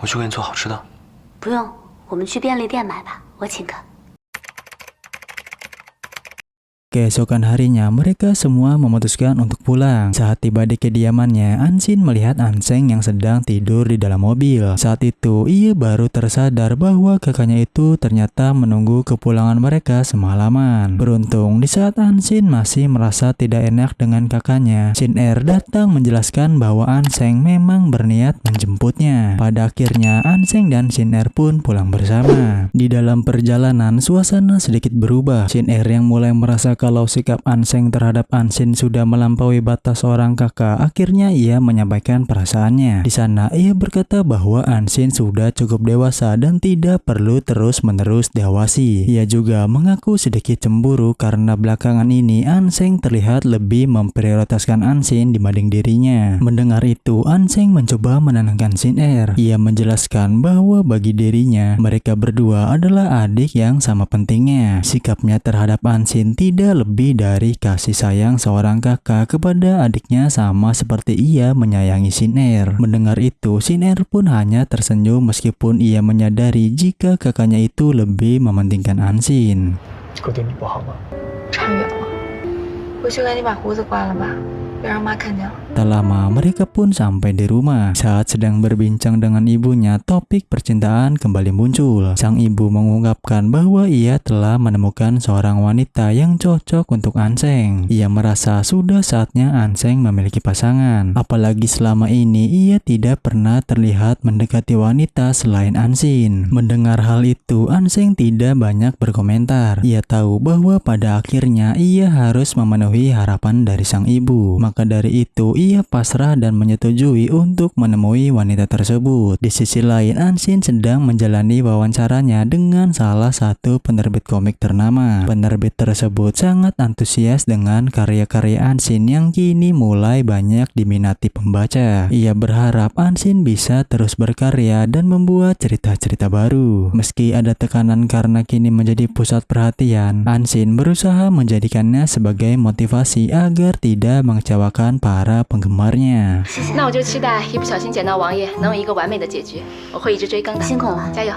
我去给你做好吃的。不用，我们去便利店买吧，我请客。 Keesokan harinya, mereka semua memutuskan untuk pulang. Saat tiba di kediamannya, Anshin melihat Anseng yang sedang tidur di dalam mobil. Saat itu, ia baru tersadar bahwa kakaknya itu ternyata menunggu kepulangan mereka semalaman. Beruntung, di saat Anshin masih merasa tidak enak dengan kakaknya, Shin-er datang menjelaskan bahwa Anseng memang berniat menjemputnya. Pada akhirnya, Anseng dan Shin-er pun pulang bersama. Di dalam perjalanan, suasana sedikit berubah. Shin-er yang mulai merasa kalau sikap Anseng terhadap Anshin sudah melampaui batas seorang kakak, akhirnya ia menyampaikan perasaannya. Di sana, ia berkata bahwa Anshin sudah cukup dewasa dan tidak perlu terus-menerus diawasi. Ia juga mengaku sedikit cemburu karena belakangan ini Anseng terlihat lebih memprioritaskan Anshin dibanding dirinya. Mendengar itu, Anseng mencoba menenangkan Shin-er. Ia menjelaskan bahwa bagi dirinya, mereka berdua adalah adik yang sama pentingnya. Sikapnya terhadap Anshin tidak lebih dari kasih sayang seorang kakak kepada adiknya sama seperti ia menyayangi Shin-er. Mendengar itu, Shin-er pun hanya tersenyum meskipun ia menyadari jika kakaknya itu lebih mementingkan Anshin. 哥对你不好吗？ 差远了，回去赶紧把胡子刮了吧，别让妈看见了。 Tak lama, mereka pun sampai di rumah. Saat sedang berbincang dengan ibunya, topik percintaan kembali muncul. Sang ibu mengungkapkan bahwa ia telah menemukan seorang wanita yang cocok untuk Anseng. Ia merasa sudah saatnya Anseng memiliki pasangan. Apalagi selama ini ia tidak pernah terlihat mendekati wanita selain Anshin. Mendengar hal itu, Anseng tidak banyak berkomentar. Ia tahu bahwa pada akhirnya ia harus memenuhi harapan dari sang ibu. Maka dari itu, ia pasrah dan menyetujui untuk menemui wanita tersebut. Di sisi lain, Anshin sedang menjalani wawancaranya dengan salah satu penerbit komik ternama. Penerbit tersebut sangat antusias dengan karya-karya Anshin yang kini mulai banyak diminati pembaca. Ia berharap Anshin bisa terus berkarya dan membuat cerita-cerita baru. Meski ada tekanan karena kini menjadi pusat perhatian, Anshin berusaha menjadikannya sebagai motivasi agar tidak mengecewakan para penggemarnya. 那我就期待一不小心捡到王爷能有一个完美的结局，我会一直追更的。辛苦了，加油！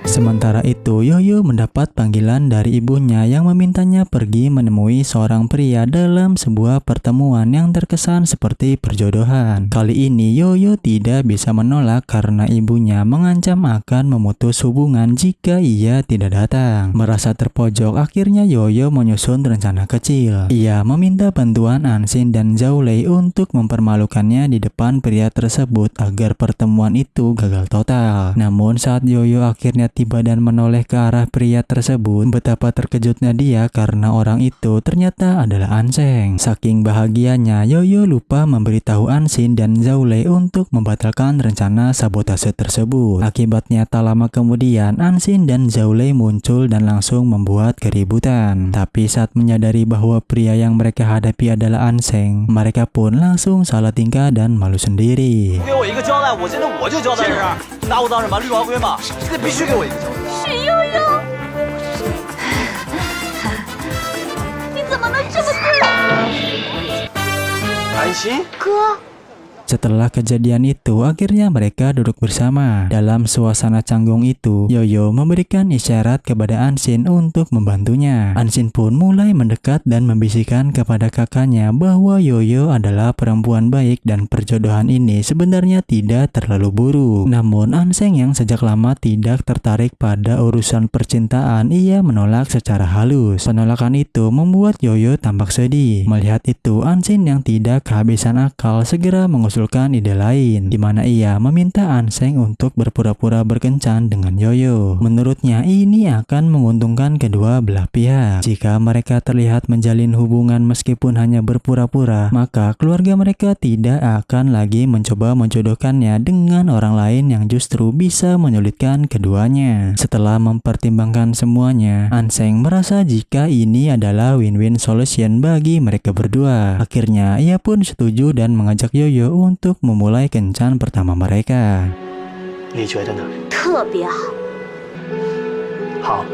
Sementara itu, Yoyo mendapat panggilan dari ibunya yang memintanya pergi menemui seorang pria dalam sebuah pertemuan yang terkesan seperti perjodohan. Kali ini, Yoyo tidak bisa menolak karena ibunya mengancam akan memutus hubungan jika ia tidak datang. Merasa terpojok, akhirnya Yoyo menyusun rencana kecil. Ia meminta bantuan Anshin dan Zhao Lei untuk mempermalukannya di depan pria tersebut agar pertemuan itu gagal total. Namun saat Yoyo akhirnya tiba dan menoleh ke arah pria tersebut, betapa terkejutnya dia karena orang itu ternyata adalah Anseng. Saking bahagianya, Yoyo lupa memberitahu Anshin dan Zhao Lei untuk membatalkan rencana sabotase tersebut. Akibatnya tak lama kemudian, Anshin dan Zhao Lei muncul dan langsung membuat keributan. Tapi saat menyadari bahwa pria yang mereka hadapi adalah Anseng, mereka pun langsung salah tingkah dan malu sendiri. 给我一个交代，我现在我就交代。先生，拿我当什么绿王龟吗？这必须给我一个交代。许悠悠，你怎么能这么对安心。哥？ Setelah kejadian itu, akhirnya mereka duduk bersama. Dalam suasana canggung itu, Yoyo memberikan isyarat kepada Anshin untuk membantunya. Anshin pun mulai mendekat dan membisikkan kepada kakaknya bahwa Yoyo adalah perempuan baik dan perjodohan ini sebenarnya tidak terlalu buruk. Namun Anseng yang sejak lama tidak tertarik pada urusan percintaan, ia menolak secara halus. Penolakan itu membuat Yoyo tampak sedih. Melihat itu, Anshin yang tidak kehabisan akal segera mengusulkan ide lain, di mana ia meminta Anseng untuk berpura-pura berkencan dengan Yoyo. Menurutnya ini akan menguntungkan kedua belah pihak. Jika mereka terlihat menjalin hubungan meskipun hanya berpura-pura, maka keluarga mereka tidak akan lagi mencoba menjodohkannya dengan orang lain yang justru bisa menyulitkan keduanya. Setelah mempertimbangkan semuanya, Anseng merasa jika ini adalah win-win solution bagi mereka berdua. Akhirnya ia pun setuju dan mengajak Yoyo untuk memulai kencan pertama mereka. 你觉得呢？特别好。好。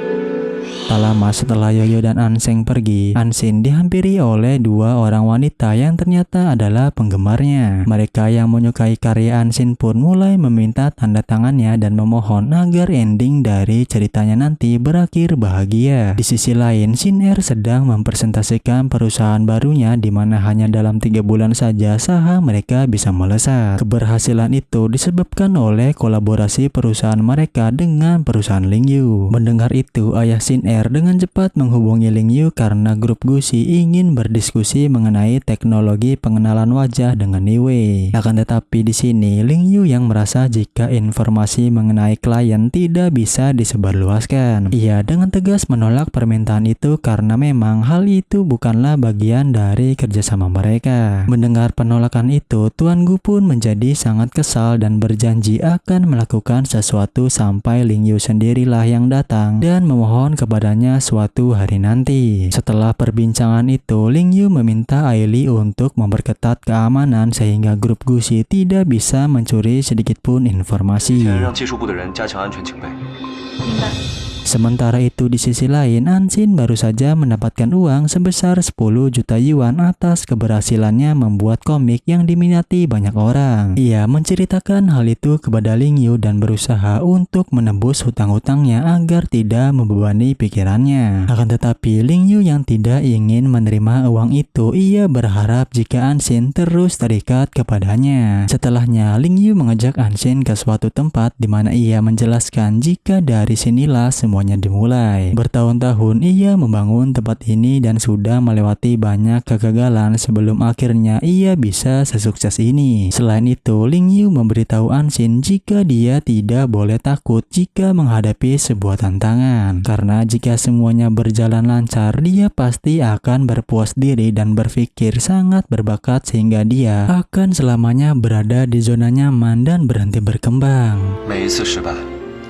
Tak lama setelah Yoyo dan Anseng pergi, Ansin dihampiri oleh dua orang wanita yang ternyata adalah penggemarnya. Mereka yang menyukai karya Ansin pun mulai meminta tanda tangannya dan memohon agar ending dari ceritanya nanti berakhir bahagia. Di sisi lain, Shin Er sedang mempresentasikan perusahaan barunya di mana hanya dalam 3 bulan saja saham mereka bisa melesat. Keberhasilan itu disebabkan oleh kolaborasi perusahaan mereka dengan perusahaan Lingyu. Mendengar itu, ayah Shin Er dengan cepat menghubungi Lingyu karena grup Gucci ingin berdiskusi mengenai teknologi pengenalan wajah dengan Niwei. Akan tetapi di sini Lingyu yang merasa jika informasi mengenai klien tidak bisa disebarluaskan. Ia dengan tegas menolak permintaan itu karena memang hal itu bukanlah bagian dari kerjasama mereka. Mendengar penolakan itu, Tuan Gu pun menjadi sangat kesal dan berjanji akan melakukan sesuatu sampai Lingyu sendirilah yang datang dan memohon kepadanya suatu hari nanti. Setelah perbincangan itu, Lingyu meminta Aili untuk memperketat keamanan sehingga grup Gucci tidak bisa mencuri sedikit pun informasi. 让技术部的人加强安全警备。 明白。 Sementara itu di sisi lain, Ansin baru saja mendapatkan uang sebesar 10 juta yuan atas keberhasilannya membuat komik yang diminati banyak orang. Ia menceritakan hal itu kepada Lingyu dan berusaha untuk menebus hutang-hutangnya agar tidak membebani pikirannya. Akan tetapi Lingyu yang tidak ingin menerima uang itu, ia berharap jika Ansin terus terikat kepadanya. Setelahnya, Lingyu mengajak Ansin ke suatu tempat di mana ia menjelaskan jika dari sinilah semuanya dimulai. Bertahun-tahun ia membangun tempat ini dan sudah melewati banyak kegagalan sebelum akhirnya ia bisa sesukses ini. Selain itu, Lingyu memberitahu Ansin jika dia tidak boleh takut jika menghadapi sebuah tantangan. Karena jika semuanya berjalan lancar, dia pasti akan berpuas diri dan berpikir sangat berbakat sehingga dia akan selamanya berada di zona nyaman dan berhenti berkembang. 每一次失败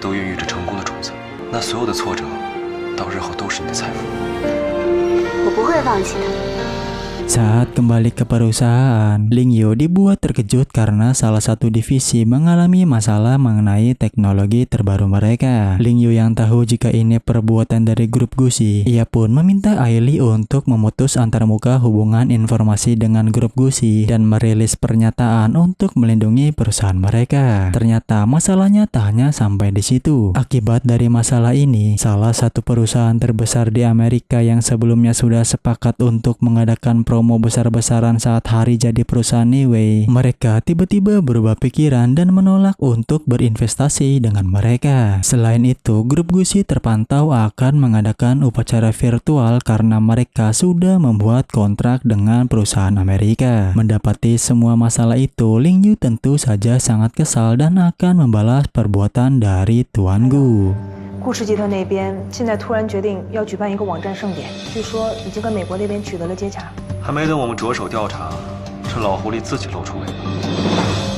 都孕育着成功的种子，那所有的挫折，到日后都是你的财富。我不会放弃的。 Saat kembali ke perusahaan, Lingyu dibuat terkejut karena salah satu divisi mengalami masalah mengenai teknologi terbaru mereka. Lingyu yang tahu jika ini perbuatan dari grup Gucci, ia pun meminta Aili untuk memutus antarmuka hubungan informasi dengan grup Gucci dan merilis pernyataan untuk melindungi perusahaan mereka. Ternyata masalahnya tak hanya sampai di situ. Akibat dari masalah ini, salah satu perusahaan terbesar di Amerika yang sebelumnya sudah sepakat untuk mengadakan promo besar-besaran saat hari jadi perusahaan Niwei, mereka tiba-tiba berubah pikiran dan menolak untuk berinvestasi dengan mereka. Selain itu, grup Gucci terpantau akan mengadakan upacara virtual karena mereka sudah membuat kontrak dengan perusahaan Amerika. Mendapati semua masalah itu, Lingyu tentu saja sangat kesal dan akan membalas perbuatan dari Tuan Gu. 顾氏集团那边现在突然决定要举办一个网站盛典，据说已经跟美国那边取得了接洽。还没等我们着手调查，这老狐狸自己露出尾巴。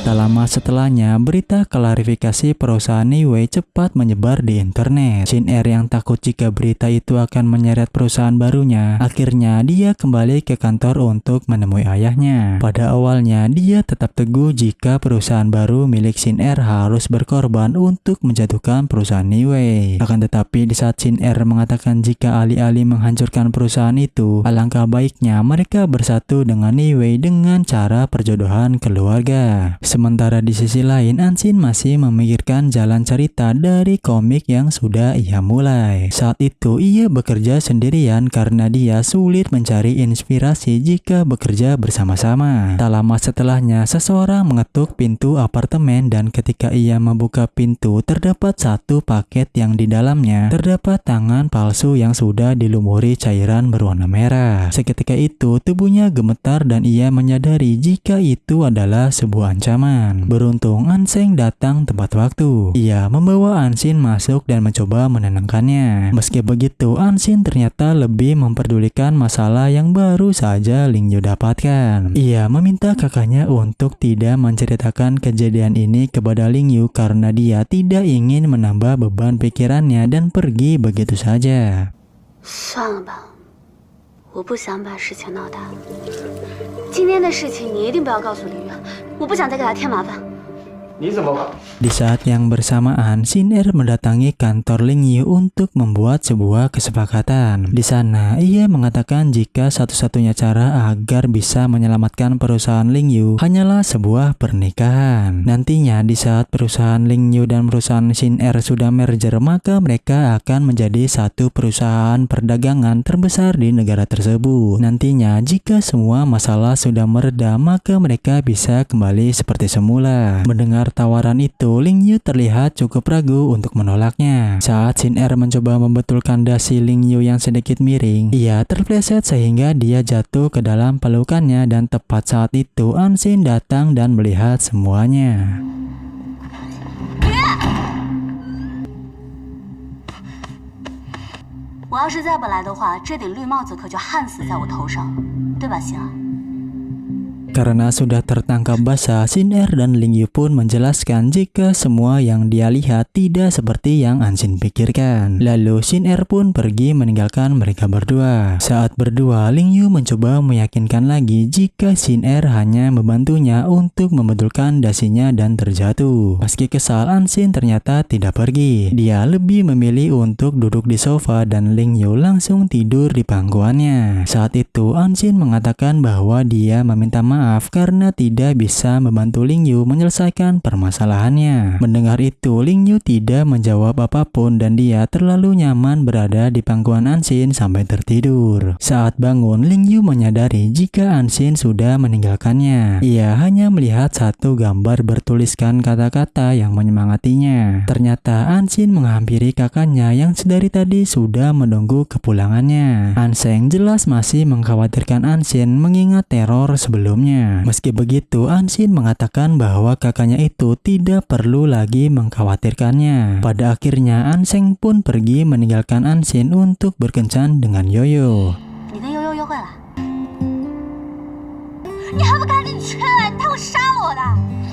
Tak lama setelahnya, berita klarifikasi perusahaan Niwei cepat menyebar di internet. Shin Er yang takut jika berita itu akan menyeret perusahaan barunya, akhirnya dia kembali ke kantor untuk menemui ayahnya. Pada awalnya, dia tetap teguh jika perusahaan baru milik Shin Er harus berkorban untuk menjatuhkan perusahaan Niwei. Akan tetapi di saat Shin Er mengatakan jika alih-alih menghancurkan perusahaan itu, alangkah baiknya mereka bersatu dengan Niwei dengan cara perjodohan keluarga. Sementara di sisi lain, Ansin masih memikirkan jalan cerita dari komik yang sudah ia mulai. Saat itu, ia bekerja sendirian karena dia sulit mencari inspirasi jika bekerja bersama-sama. Tak lama setelahnya, seseorang mengetuk pintu apartemen dan ketika ia membuka pintu, terdapat satu paket yang di dalamnya terdapat tangan palsu yang sudah dilumuri cairan berwarna merah. Seketika itu, tubuhnya gemetar dan ia menyadari jika itu adalah sebuah ancaman. Beruntung Anseng datang tepat waktu. Ia membawa Ansin masuk dan mencoba menenangkannya. Meski begitu, Ansin ternyata lebih memperdulikan masalah yang baru saja Lingyu dapatkan. Ia meminta kakaknya untuk tidak menceritakan kejadian ini kepada Lingyu karena dia tidak ingin menambah beban pikirannya dan pergi begitu saja. 算了吧，我不想把事情闹大。今天的事情你一定不要告诉李月，我不想再给他添麻烦。Di saat yang bersamaan, Shin Er mendatangi kantor Ling Yu untuk membuat sebuah kesepakatan. Di sana, ia mengatakan jika satu-satunya cara agar bisa menyelamatkan perusahaan Ling Yu hanyalah sebuah pernikahan. Nantinya, di saat perusahaan Ling Yu dan perusahaan Shin Er sudah merger, maka mereka akan menjadi satu perusahaan perdagangan terbesar di negara tersebut. Nantinya, jika semua masalah sudah mereda, maka mereka bisa kembali seperti semula. Mendengar tawaran itu, Ling Yu terlihat cukup ragu untuk menolaknya. Saat Shin Er mencoba membetulkan dasi Ling Yu yang sedikit miring, ia terpleset sehingga dia jatuh ke dalam pelukannya dan tepat saat itu Anshin datang dan melihat semuanya. Karena sudah tertangkap basah, Shin Er dan Ling Yu pun menjelaskan jika semua yang dia lihat tidak seperti yang Anshin pikirkan. Lalu Shin Er pun pergi meninggalkan mereka berdua. Saat berdua, Ling Yu mencoba meyakinkan lagi jika Shin Er hanya membantunya untuk membetulkan dasinya dan terjatuh. Meski kesal, Anshin ternyata tidak pergi. Dia lebih memilih untuk duduk di sofa dan Ling Yu langsung tidur di pangkuannya. Saat itu, Anshin mengatakan bahwa dia meminta maaf karena tidak bisa membantu Ling Yu menyelesaikan permasalahannya. Mendengar itu, Ling Yu tidak menjawab apapun dan dia terlalu nyaman berada di pangkuan Anshin sampai tertidur. Saat bangun, Ling Yu menyadari jika Anshin sudah meninggalkannya. Ia hanya melihat satu gambar bertuliskan kata-kata yang menyemangatinya. Ternyata Anshin menghampiri kakaknya yang sedari tadi sudah menunggu kepulangannya. Anseng jelas masih mengkhawatirkan Anshin mengingat teror sebelumnya. Meski begitu, Anshin mengatakan bahwa kakaknya itu tidak perlu lagi mengkhawatirkannya. Pada akhirnya, Anseng pun pergi meninggalkan Anshin untuk berkencan dengan Yoyo.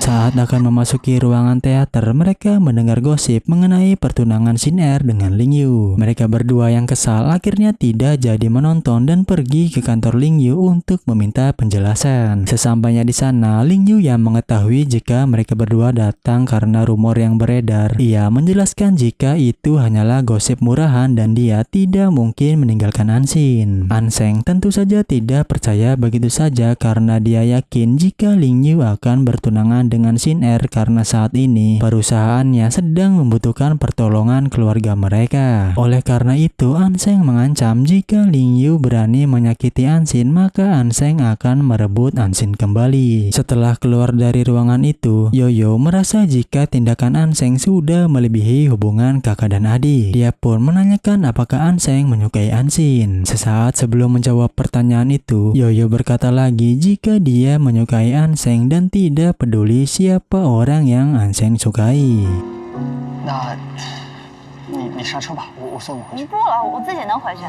Saat akan memasuki ruangan teater, mereka mendengar gosip mengenai pertunangan Shin Er dengan Ling Yu. Mereka berdua yang kesal akhirnya tidak jadi menonton dan pergi ke kantor Ling Yu untuk meminta penjelasan. Sesampainya di sana, Ling Yu yang mengetahui jika mereka berdua datang karena rumor yang beredar. Ia menjelaskan jika itu hanyalah gosip murahan dan dia tidak mungkin meninggalkan Anshin. Anseng tentu saja tidak percaya begitu saja karena dia yakin jika Ling Yu akan bertunangan dengan Shin Er karena saat ini perusahaannya sedang membutuhkan pertolongan keluarga mereka. Oleh karena itu, Anseng mengancam jika Ling Yu berani menyakiti Anshin, maka Anseng akan merebut Anshin kembali. Setelah keluar dari ruangan itu, Yoyo merasa jika tindakan Anseng sudah melebihi hubungan kakak dan adik. Dia pun menanyakan apakah Anseng menyukai Anshin. Sesaat sebelum menjawab pertanyaan itu, Yoyo berkata lagi jika dia menyukai Anseng dan tidak peduli siapa orang yang Anseng sukai. 你上车吧，我送你回去。不了，我自己能回去。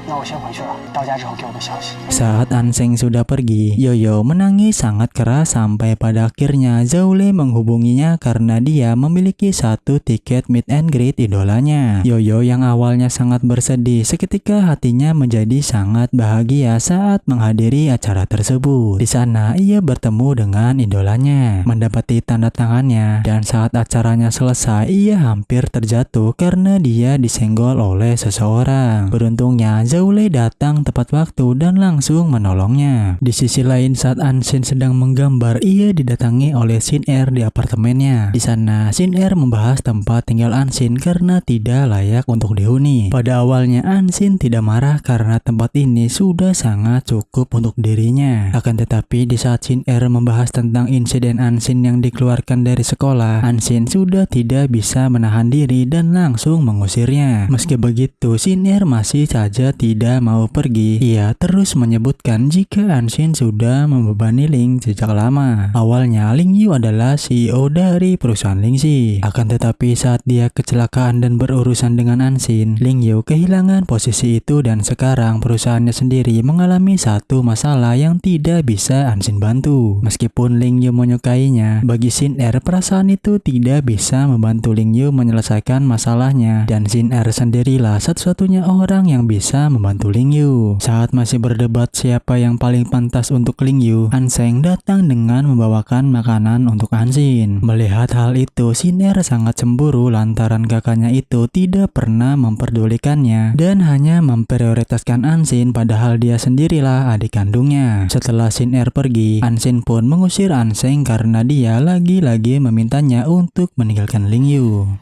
那我先回去了，到家之后给我个消息。 Saat Anseng sudah pergi, Yoyo menangis sangat keras sampai pada akhirnya Zhao Lei menghubunginya karena dia memiliki satu tiket meet and greet idolanya. Yoyo yang awalnya sangat bersedih, seketika hatinya menjadi sangat bahagia saat menghadiri acara tersebut. Di sana ia bertemu dengan idolanya, mendapati tanda tangannya, dan saat acaranya selesai ia hampir terjatuh karena dia disenggol oleh seseorang. Beruntungnya Zhao Lei datang tepat waktu dan langsung menolongnya. Di sisi lain, saat Anshin sedang menggambar, ia didatangi oleh Shin Er di apartemennya. Di sana, Shin Er membahas tempat tinggal Anshin karena tidak layak untuk dihuni. Pada awalnya, Anshin tidak marah karena tempat ini sudah sangat cukup untuk dirinya. Akan tetapi, di saat Shin Er membahas tentang insiden Anshin yang dikeluarkan dari sekolah, Anshin sudah tidak bisa menahan diri dan langsung mengusirnya. Meski begitu, Shin Er masih saja tidak mau pergi. Ia terus menyebutkan jika Anshin sudah membebani Ling sejak lama. Awalnya Ling Yu adalah CEO dari perusahaan Lingxi. Akan tetapi saat dia kecelakaan dan berurusan dengan Anshin, Ling Yu kehilangan posisi itu dan sekarang perusahaannya sendiri mengalami satu masalah yang tidak bisa Anshin bantu. Meskipun Ling Yu menyukainya, bagi Shin Er perasaan itu tidak bisa membantu Ling Yu menyelesaikan masalah masalahnya dan Shin Er sendirilah satu-satunya orang yang bisa membantu Ling Yu. Saat masih berdebat siapa yang paling pantas untuk Ling Yu, An Sheng datang dengan membawakan makanan untuk An Shin. Melihat hal itu, Shin Er sangat cemburu lantaran kakaknya itu tidak pernah memperdulikannya dan hanya memprioritaskan An Shin padahal dia sendirilah adik kandungnya. Setelah Shin Er pergi, An Shin pun mengusir An Sheng karena dia lagi-lagi memintanya untuk meninggalkan Ling Yu.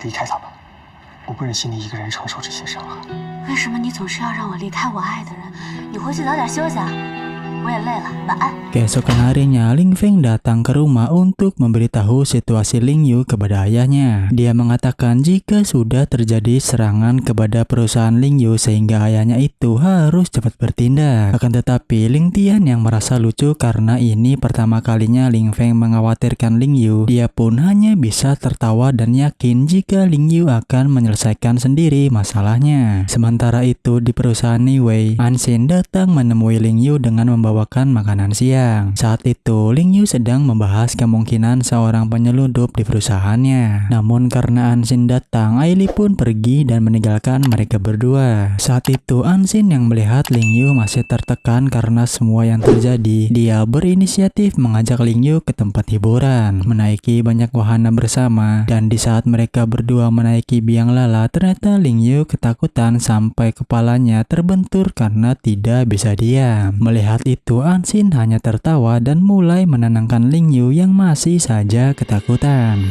离开他吧，我不忍心你一个人承受这些伤害。为什么你总是要让我离开我爱的人？你回去早点休息啊，我也累了，晚安。 Keesokan harinya, Ling Feng datang ke rumah untuk memberitahu situasi Ling Yu kepada ayahnya. Dia mengatakan jika sudah terjadi serangan kepada perusahaan Ling Yu sehingga ayahnya itu harus cepat bertindak. Akan tetapi, Ling Tian yang merasa lucu karena ini pertama kalinya Ling Feng mengkhawatirkan Ling Yu. Dia pun hanya bisa tertawa dan yakin jika Ling Yu akan menyelesaikan sendiri masalahnya. Sementara itu di perusahaan Niwei, An Shin datang menemui Ling Yu dengan membawakan makanan siang. Saat itu, Ling Yu sedang membahas kemungkinan seorang penyelundup di perusahaannya. Namun karena An Shin datang, Aili pun pergi dan meninggalkan mereka berdua. Saat itu, An Shin yang melihat Ling Yu masih tertekan karena semua yang terjadi, dia berinisiatif mengajak Ling Yu ke tempat hiburan, menaiki banyak wahana bersama. Dan di saat mereka berdua menaiki biang lala, ternyata Ling Yu ketakutan sampai kepalanya terbentur karena tidak bisa diam. Melihat itu, An Shin hanya tertawa dan mulai menenangkan Ling Yu yang masih saja ketakutan.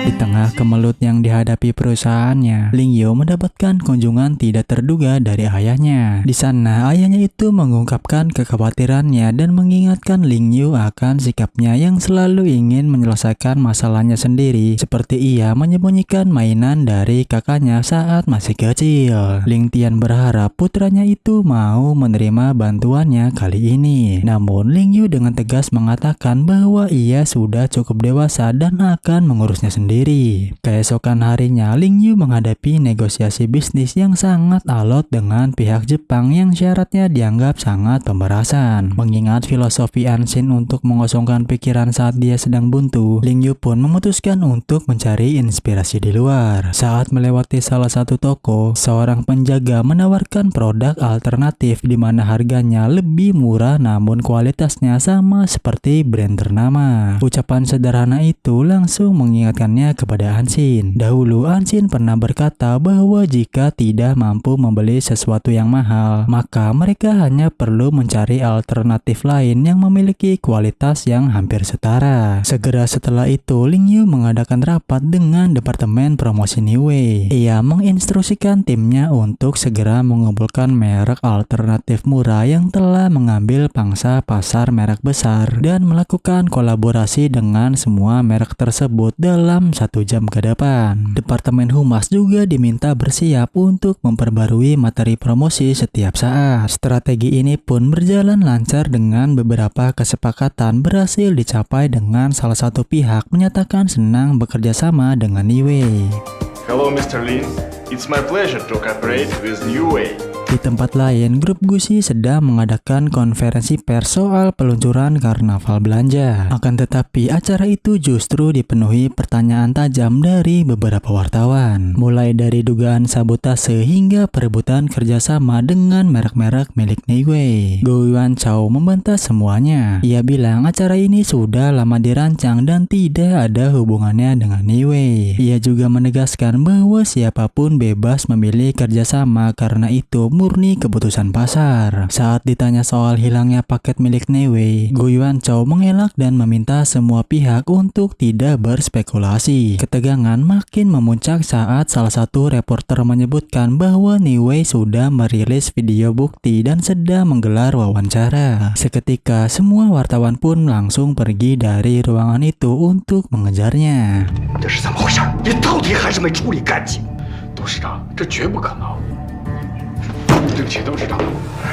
Di tengah kemelut yang dihadapi perusahaannya, Ling Yu mendapatkan kunjungan tidak terduga dari ayahnya. Di sana, ayahnya itu mengungkapkan kekhawatirannya dan mengingatkan Ling Yu akan sikapnya yang selalu ingin menyelesaikan masalahnya sendiri, seperti ia menyembunyikan mainan dari kakaknya saat masih kecil. Ling Tian berharap putranya itu mau menerima bantuannya kali ini. Namun, Ling Yu dengan tegas mengatakan bahwa ia sudah cukup dewasa dan akan mengurusnya sendiri. Keesokan harinya, Ling Yu menghadapi negosiasi bisnis yang sangat alot dengan pihak Jepang yang syaratnya dianggap sangat pemberasan. Mengingat filosofi An Shin untuk mengosongkan pikiran saat dia sedang buntu, Ling Yu pun memutuskan untuk mencari inspirasi di luar. Saat melewati salah satu toko, seorang penjaga menawarkan produk alternatif di mana harganya lebih murah namun kualitasnya sama seperti brand ternama. Ucapan sederhana itu langsung mengingatkannya kepada An Shin. Dahulu An Shin pernah berkata bahwa jika tidak mampu membeli sesuatu yang mahal, maka mereka hanya perlu mencari alternatif lain yang memiliki kualitas yang hampir setara. Segera setelah itu, Ling Yu mengadakan rapat dengan Departemen Promosi Niwei. Ia menginstruksikan timnya untuk segera mengumpulkan merek alternatif murah yang telah mengambil pangsa pasar merek besar dan melakukan kolaborasi dengan semua merek tersebut dalam 1 jam ke depan. Departemen Humas juga diminta bersiap untuk memperbarui materi promosi setiap saat. Strategi ini pun berjalan lancar dengan beberapa kesepakatan berhasil dicapai dengan salah satu pihak menyatakan senang bekerja sama dengan Niwei. Hello Mr. Lin, it's my pleasure to cooperate with Niwei. Di tempat lain, grup Gucci sedang mengadakan konferensi pers soal peluncuran karnaval belanja. Akan tetapi, acara itu justru dipenuhi pertanyaan tajam dari beberapa wartawan. Mulai dari dugaan sabotase hingga perebutan kerjasama dengan merek-merek milik Niwei. Go Yuan Chao membantah semuanya. Ia bilang acara ini sudah lama dirancang dan tidak ada hubungannya dengan Niwei. Ia juga menegaskan bahwa siapapun bebas memilih kerjasama karena itu murni keputusan pasar. Saat ditanya soal hilangnya paket milik Niwei, Go Yuan Chao mengelak dan meminta semua pihak untuk tidak berspekulasi. Ketegangan makin memuncak saat salah satu reporter menyebutkan bahwa Niwei sudah merilis video bukti dan sedang menggelar wawancara. Seketika, semua wartawan pun langsung pergi dari ruangan itu untuk mengejarnya. 这是怎么回事？你到底还是没处理干净。董事长，这绝不可能。对不起，都知道。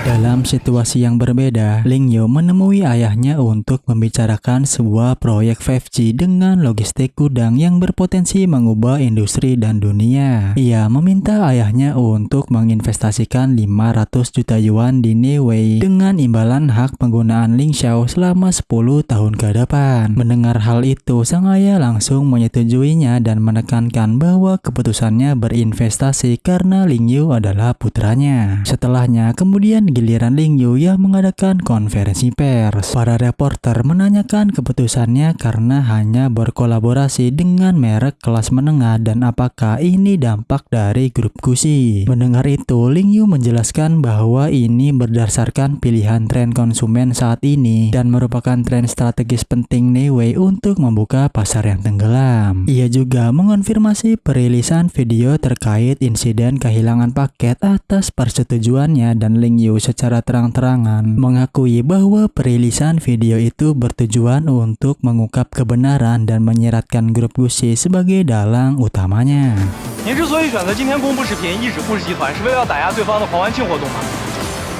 Dalam situasi yang berbeda, Ling Yu menemui ayahnya untuk membicarakan sebuah proyek 5G dengan logistik gudang yang berpotensi mengubah industri dan dunia. Ia meminta ayahnya untuk menginvestasikan 500 juta yuan di Neway dengan imbalan hak penggunaan Ling Xiao selama 10 tahun ke depan. Mendengar hal itu, sang ayah langsung menyetujuinya dan menekankan bahwa keputusannya berinvestasi karena Ling Yu adalah putranya. Setelahnya, kemudian giliran Ling Yu yang mengadakan konferensi pers. Para reporter menanyakan keputusannya karena hanya berkolaborasi dengan merek kelas menengah dan apakah ini dampak dari grup Gucci. Mendengar itu, Ling Yu menjelaskan bahwa ini berdasarkan pilihan tren konsumen saat ini dan merupakan tren strategis penting Neway untuk membuka pasar yang tenggelam. Ia juga mengonfirmasi perilisan video terkait insiden kehilangan paket atas persetujuannya dan Ling Yu secara terang-terangan mengakui bahwa perilisan video itu bertujuan untuk mengungkap kebenaran dan menyiratkan grup Gucci sebagai dalang utamanya. 您之所以选择今天公布视频一指富士集团，是为了要打压对方的黄万庆活动吗？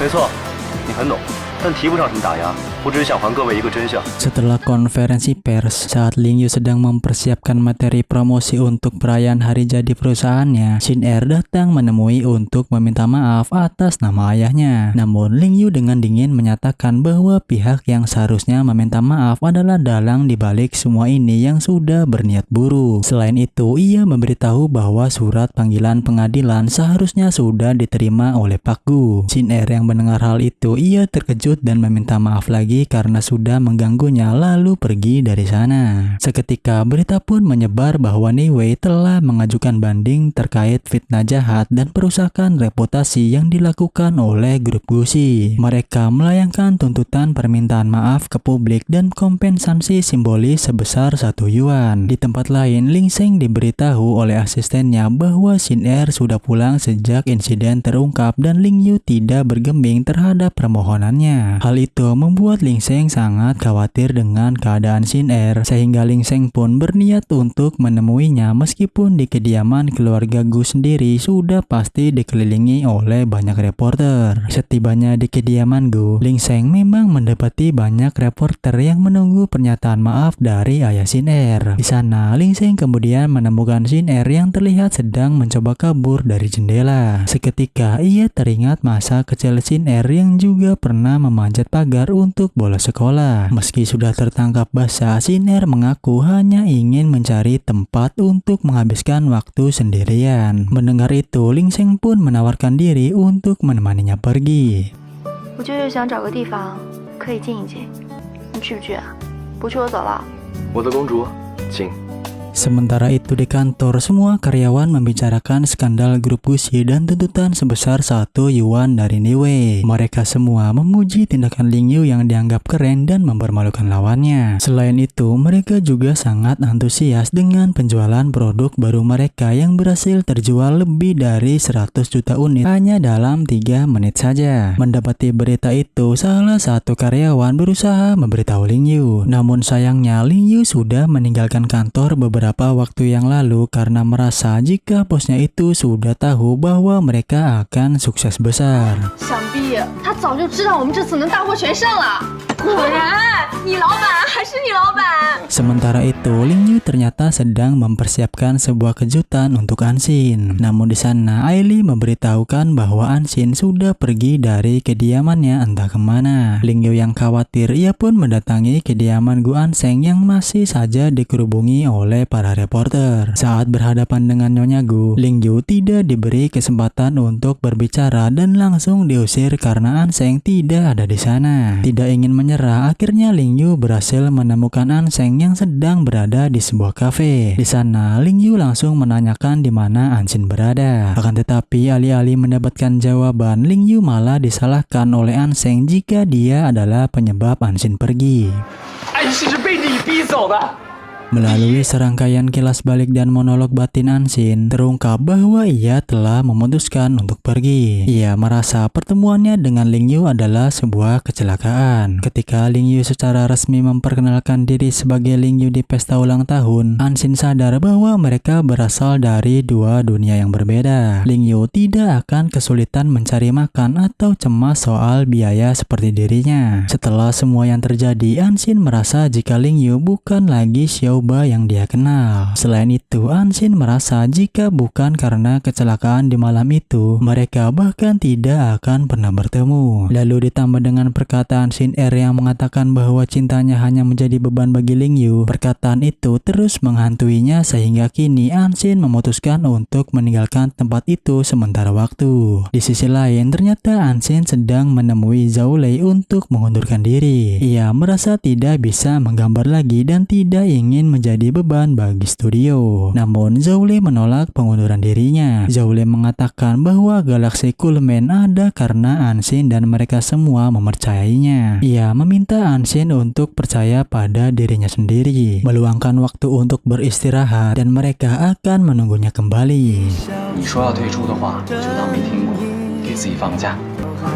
没错，你很懂，但提不上什么打压。我只是想还各位一个真相。 Setelah konferensi pers, saat Ling Yu sedang mempersiapkan materi promosi untuk perayaan hari jadi perusahaannya, Shin Er datang menemui untuk meminta maaf atas nama ayahnya. Namun Ling Yu dengan dingin menyatakan bahwa pihak yang seharusnya meminta maaf adalah dalang di balik semua ini yang sudah berniat buruk. Selain itu, ia memberitahu bahwa surat panggilan pengadilan seharusnya sudah diterima oleh Pak Gu. Shin Er yang mendengar hal itu, ia terkejut dan meminta maaf lagi karena sudah mengganggunya lalu pergi dari sana. Seketika berita pun menyebar bahwa Neway telah mengajukan banding terkait fitnah jahat dan perusakan reputasi yang dilakukan oleh grup Gucci. Mereka melayangkan tuntutan permintaan maaf ke publik dan kompensasi simbolis sebesar 1 yuan. Di tempat lain, Ling Sheng diberitahu oleh asistennya bahwa Shin Er sudah pulang sejak insiden terungkap dan Ling Yu tidak bergeming terhadap permohonannya. Hal itu membuat Ling Sheng sangat khawatir dengan keadaan Shin Er, sehingga Ling Sheng pun berniat untuk menemuinya meskipun di kediaman keluarga Gu sendiri sudah pasti dikelilingi oleh banyak reporter. Setibanya di kediaman Gu, Ling Sheng memang mendapati banyak reporter yang menunggu pernyataan maaf dari ayah Shin Er. Di sana, Ling Sheng kemudian menemukan Shin Er yang terlihat sedang mencoba kabur dari jendela. Seketika ia teringat masa kecil Shin Er yang juga pernah memanjat pagar untuk bolos sekolah. Meski sudah tertangkap basah, Shin Er mengaku hanya ingin mencari tempat untuk menghabiskan waktu sendirian. Mendengar itu, Ling Sheng pun menawarkan diri untuk menemaninya pergi. 我就是想找个地方可以静一静，你去不去啊？不去我走了。我的公主，请。 Sementara itu di kantor, semua karyawan membicarakan skandal grup Gucci dan tuntutan sebesar 1 yuan dari Neway. Mereka semua memuji tindakan Ling Yu yang dianggap keren dan mempermalukan lawannya. Selain itu, mereka juga sangat antusias dengan penjualan produk baru mereka yang berhasil terjual lebih dari 100 juta unit hanya dalam 3 menit saja. Mendapati berita itu, salah satu karyawan berusaha memberitahu Ling Yu. Namun sayangnya, Ling Yu sudah meninggalkan kantor beberapa waktu yang lalu karena merasa jika bosnya itu sudah tahu bahwa mereka akan sukses besar. 想必他早就知道我们这次能大获全胜了。果然，你老板还是你老板。 Sementara itu, Ling Yu ternyata sedang mempersiapkan sebuah kejutan untuk Anxin. Namun di sana, Aili memberitahukan bahwa Anxin sudah pergi dari kediamannya entah kemana. Ling Yu yang khawatir, ia pun mendatangi kediaman Gu Anseng yang masih saja dikerubungi oleh para reporter. Saat berhadapan dengan Nyonya Gu, Ling Yu tidak diberi kesempatan untuk berbicara dan langsung diusir karena Anseng tidak ada di sana. Tidak ingin menyerah, akhirnya Ling Yu berhasil menemukan Anseng yang sedang berada di sebuah kafe. Di sana, Ling Yu langsung menanyakan di mana Anxin berada. Akan tetapi, alih-alih mendapatkan jawaban, Ling Yu malah disalahkan oleh Anseng jika dia adalah penyebab Anxin pergi. 安心是被你逼走的， Melalui serangkaian kilas balik dan monolog batin Anshin, terungkap bahwa ia telah memutuskan untuk pergi. Ia merasa pertemuannya dengan Ling Yu adalah sebuah kecelakaan. Ketika Ling Yu secara resmi memperkenalkan diri sebagai Ling Yu di pesta ulang tahun, Anshin sadar bahwa mereka berasal dari dua dunia yang berbeda. Ling Yu tidak akan kesulitan mencari makan atau cemas soal biaya seperti dirinya. Setelah semua yang terjadi, Anshin merasa jika Ling Yu bukan lagi Xiaoba yang dia kenal. Selain itu, Anshin merasa jika bukan karena kecelakaan di malam itu, mereka bahkan tidak akan pernah bertemu. Lalu ditambah dengan perkataan Shin Er yang mengatakan bahwa cintanya hanya menjadi beban bagi Ling Yu. Perkataan itu terus menghantuinya sehingga kini Anshin memutuskan untuk meninggalkan tempat itu sementara waktu. Di sisi lain, ternyata Anshin sedang menemui Zhao Lei untuk mengundurkan diri. Ia merasa tidak bisa menggambar lagi dan tidak ingin menjadi beban bagi studio. Namun Zhao Lei menolak pengunduran dirinya. Zhao Lei mengatakan bahwa galaksi Coolman ada karena Anshin dan mereka semua mempercayainya. Ia meminta Anshin untuk percaya pada dirinya sendiri, meluangkan waktu untuk beristirahat dan mereka akan menunggunya kembali. 你说要退出的话，就当没听过，给自己放假，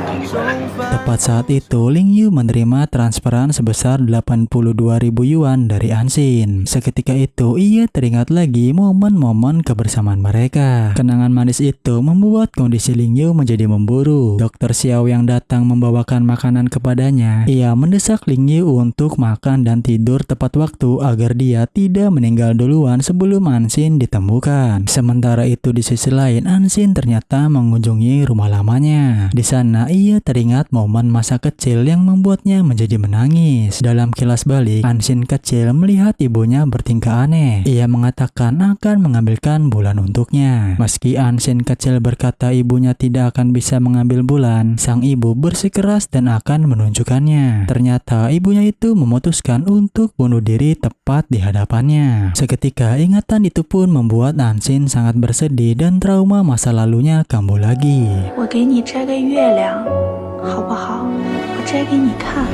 等你回来。 Tepat saat itu, Ling Yu menerima transferan sebesar 82.000 yuan dari Anshin. Seketika itu, ia teringat lagi momen-momen kebersamaan mereka. Kenangan manis itu membuat kondisi Ling Yu menjadi memburuk. Dokter Xiao yang datang membawakan makanan kepadanya. Ia mendesak Ling Yu untuk makan dan tidur tepat waktu agar dia tidak meninggal duluan sebelum Anshin ditemukan. Sementara itu di sisi lain, Anshin ternyata mengunjungi rumah lamanya. Di sana, ia teringat momen masa kecil yang membuatnya menjadi menangis. Dalam kilas balik, Anshin kecil melihat ibunya bertingkah aneh. Ia mengatakan akan mengambilkan bulan untuknya. Meski Anshin kecil berkata ibunya tidak akan bisa mengambil bulan, sang ibu bersikeras dan akan menunjukkannya. Ternyata ibunya itu memutuskan untuk bunuh diri tepat di hadapannya. Seketika ingatan itu pun membuat Anshin sangat bersedih dan trauma masa lalunya kambuh lagi. 我给你摘个月亮，好不好？我摘给你看。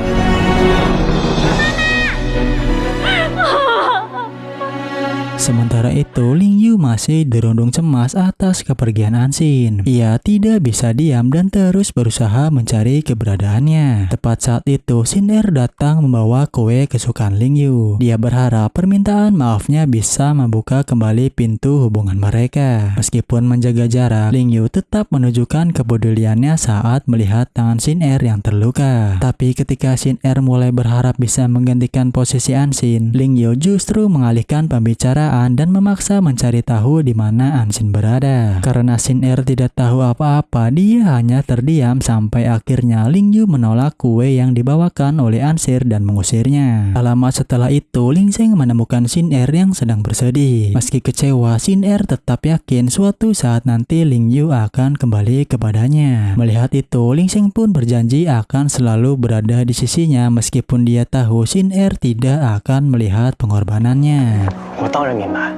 Sementara itu, Ling Yu masih dirundung cemas atas kepergian Anshin. Ia tidak bisa diam dan terus berusaha mencari keberadaannya. Tepat saat itu, Shin Er datang membawa kue kesukaan Ling Yu. Dia berharap permintaan maafnya bisa membuka kembali pintu hubungan mereka. Meskipun menjaga jarak, Ling Yu tetap menunjukkan kepeduliannya saat melihat tangan Shin Er yang terluka. Tapi ketika Shin Er mulai berharap bisa menggantikan posisi Anshin, Ling Yu justru mengalihkan pembicaraan dan memaksa mencari tahu di mana Anshin berada. Karena Shin Er tidak tahu apa-apa, dia hanya terdiam sampai akhirnya Ling Yu menolak kue yang dibawakan oleh Anshin dan mengusirnya. Tak lama setelah itu, Ling Sheng menemukan Shin Er yang sedang bersedih. Meski kecewa, Shin Er tetap yakin suatu saat nanti Ling Yu akan kembali kepadanya. Melihat itu, Ling Sheng pun berjanji akan selalu berada di sisinya meskipun dia tahu Shin Er tidak akan melihat pengorbanannya. 我当然明白，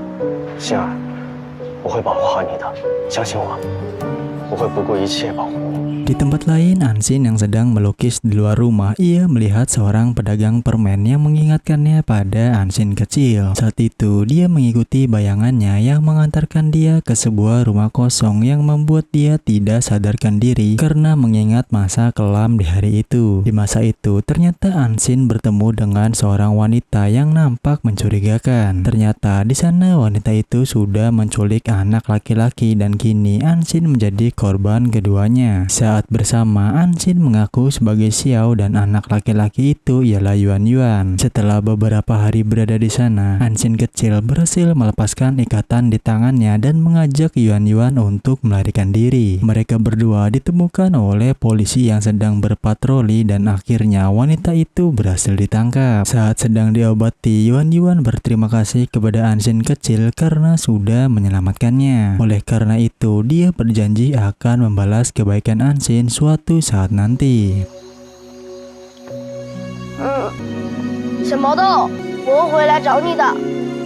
星儿，我会保护好你的，相信我，我会不顾一切保护你。 Di tempat lain, Anshin yang sedang melukis di luar rumah, ia melihat seorang pedagang permen yang mengingatkannya pada Anshin kecil. Saat itu, dia mengikuti bayangannya yang mengantarkan dia ke sebuah rumah kosong yang membuat dia tidak sadarkan diri karena mengingat masa kelam di hari itu. Di masa itu, ternyata Anshin bertemu dengan seorang wanita yang nampak mencurigakan. Ternyata di sana wanita itu sudah menculik anak laki-laki dan kini Anshin menjadi korban keduanya. Saat bersama, Anshin mengaku sebagai Xiao dan anak laki-laki itu ialah Yuan Yuan. Setelah beberapa hari berada di sana, Anshin kecil berhasil melepaskan ikatan di tangannya dan mengajak Yuan Yuan untuk melarikan diri. Mereka berdua ditemukan oleh polisi yang sedang berpatroli dan akhirnya wanita itu berhasil ditangkap. Saat sedang diobati, Yuan Yuan berterima kasih kepada Anshin kecil karena sudah menyelamatkannya. Oleh karena itu, dia berjanji akan membalas kebaikan Anshin suatu saat nanti. 小毛豆，我会回来找你的。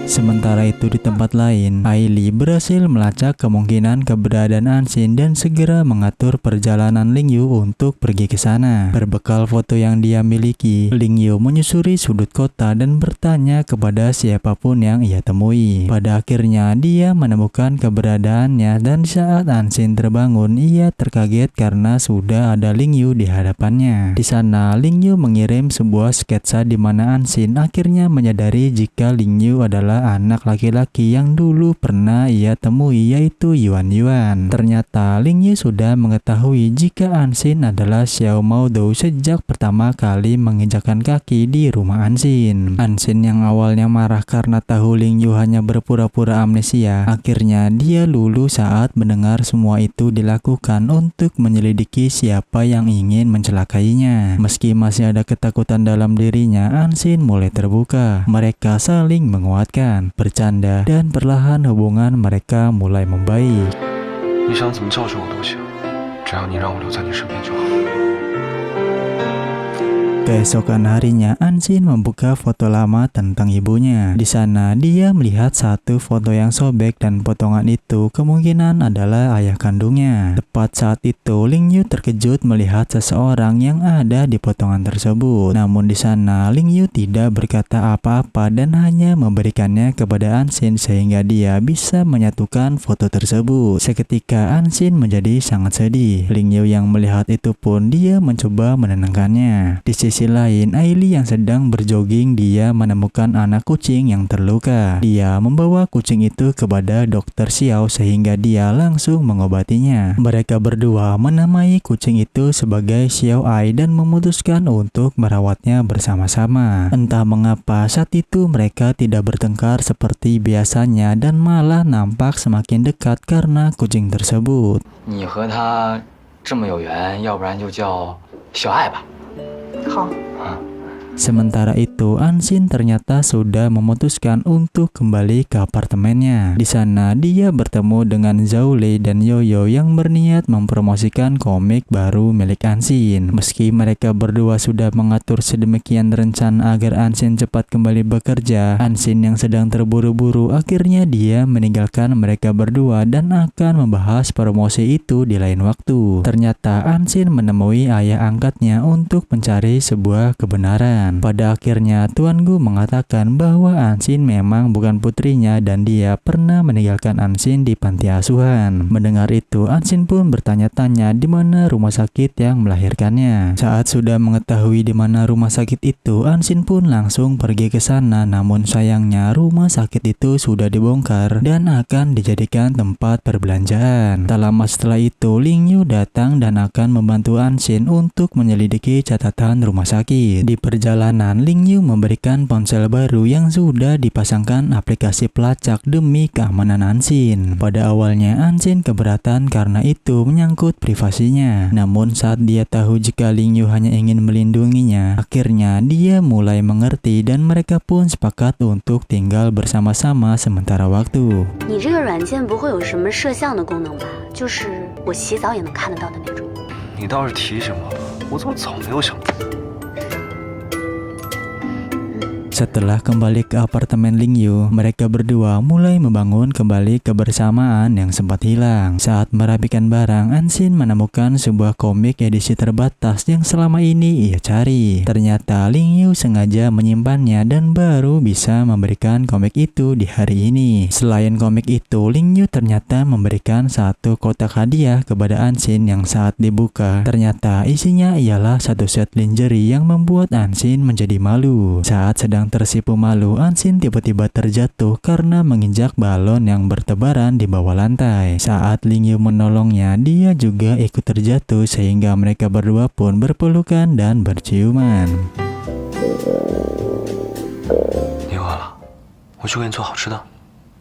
Sementara itu di tempat lain, Aili berhasil melacak kemungkinan keberadaan Ansin dan segera mengatur perjalanan Lingyu untuk pergi ke sana. Berbekal foto yang dia miliki, Lingyu menyusuri sudut kota dan bertanya kepada siapapun yang ia temui. Pada akhirnya dia menemukan keberadaannya dan saat Ansin terbangun, ia terkaget karena sudah ada Lingyu di hadapannya. Di sana, Lingyu mengirim sebuah sketsa di mana Ansin akhirnya menyadari jika Lingyu adalah anak laki-laki yang dulu pernah ia temui, yaitu Yuan Yuan. Ternyata Lingyu sudah mengetahui jika Ansin adalah Xiao Maodou sejak pertama kali menginjakkan kaki di rumah Ansin. Ansin yang awalnya marah karena tahu Lingyu hanya berpura-pura amnesia, akhirnya dia luluh saat mendengar semua itu dilakukan untuk menyelidiki siapa yang ingin mencelakainya. Meski masih ada ketakutan dalam dirinya, Ansin mulai terbuka. Mereka saling menguatkan, bercanda, dan perlahan hubungan mereka mulai membaik. 你想怎么教训我都行，只要你让我留在你身边就好。 Keesokan harinya, Ansin membuka foto lama tentang ibunya. Di sana, dia melihat satu foto yang sobek dan potongan itu kemungkinan adalah ayah kandungnya. Tepat saat itu, Lingyu terkejut melihat seseorang yang ada di potongan tersebut. Namun di sana, Lingyu tidak berkata apa-apa dan hanya memberikannya kepada Ansin sehingga dia bisa menyatukan foto tersebut. Seketika, Ansin menjadi sangat sedih. Lingyu yang melihat itu pun dia mencoba menenangkannya. Di sisi lain, Aili yang sedang berjoging, dia menemukan anak kucing yang terluka. Dia membawa kucing itu kepada dokter Xiao sehingga dia langsung mengobatinya. Mereka berdua menamai kucing itu sebagai Xiao Ai dan memutuskan untuk merawatnya bersama-sama. Entah mengapa saat itu mereka tidak bertengkar seperti biasanya dan malah nampak semakin dekat karena kucing tersebut. 你和他这么有缘，要不然就叫小爱吧。 好。 Sementara itu, Ansin ternyata sudah memutuskan untuk kembali ke apartemennya. Di sana, dia bertemu dengan Zhao Lei dan Yoyo yang berniat mempromosikan komik baru milik Ansin. Meski mereka berdua sudah mengatur sedemikian rencana agar Ansin cepat kembali bekerja, Ansin yang sedang terburu-buru akhirnya dia meninggalkan mereka berdua dan akan membahas promosi itu di lain waktu. Ternyata Ansin menemui ayah angkatnya untuk mencari sebuah kebenaran. Pada akhirnya Tuan Gu mengatakan bahwa Ansin memang bukan putrinya dan dia pernah meninggalkan Ansin di panti asuhan. Mendengar itu, Ansin pun bertanya-tanya di mana rumah sakit yang melahirkannya. Saat sudah mengetahui di mana rumah sakit itu, Ansin pun langsung pergi ke sana. Namun sayangnya rumah sakit itu sudah dibongkar dan akan dijadikan tempat perbelanjaan. Tak lama setelah itu, Lingyu datang dan akan membantu Ansin untuk menyelidiki catatan rumah sakit. Di perjalanan, Lingyu memberikan ponsel baru yang sudah dipasangkan aplikasi pelacak demi keamanan Ansin. Pada awalnya Ansin keberatan karena itu menyangkut privasinya. Namun saat dia tahu jika Lingyu hanya ingin melindunginya, akhirnya dia mulai mengerti dan mereka pun sepakat untuk tinggal bersama-sama sementara waktu. 你这个软件不会有什么摄像的功能吧？就是我洗澡也能看得到的那种。你倒是提醒我吧，我怎么早没有想到？ Setelah kembali ke apartemen Lingyu, mereka berdua mulai membangun kembali kebersamaan yang sempat hilang. Saat merapikan barang, Ansin menemukan sebuah komik edisi terbatas yang selama ini ia cari. Ternyata Lingyu sengaja menyimpannya dan baru bisa memberikan komik itu di hari ini. Selain komik itu, Lingyu ternyata memberikan satu kotak hadiah kepada Ansin yang saat dibuka, ternyata isinya ialah satu set lingerie yang membuat Ansin menjadi malu. Saat sedang tersipu malu, Ansin tiba-tiba terjatuh karena menginjak balon yang bertebaran di bawah lantai. Saat Lingyu menolongnya, dia juga ikut terjatuh sehingga mereka berdua pun berpelukan dan berciuman. 你饿了，我去给你做好吃的。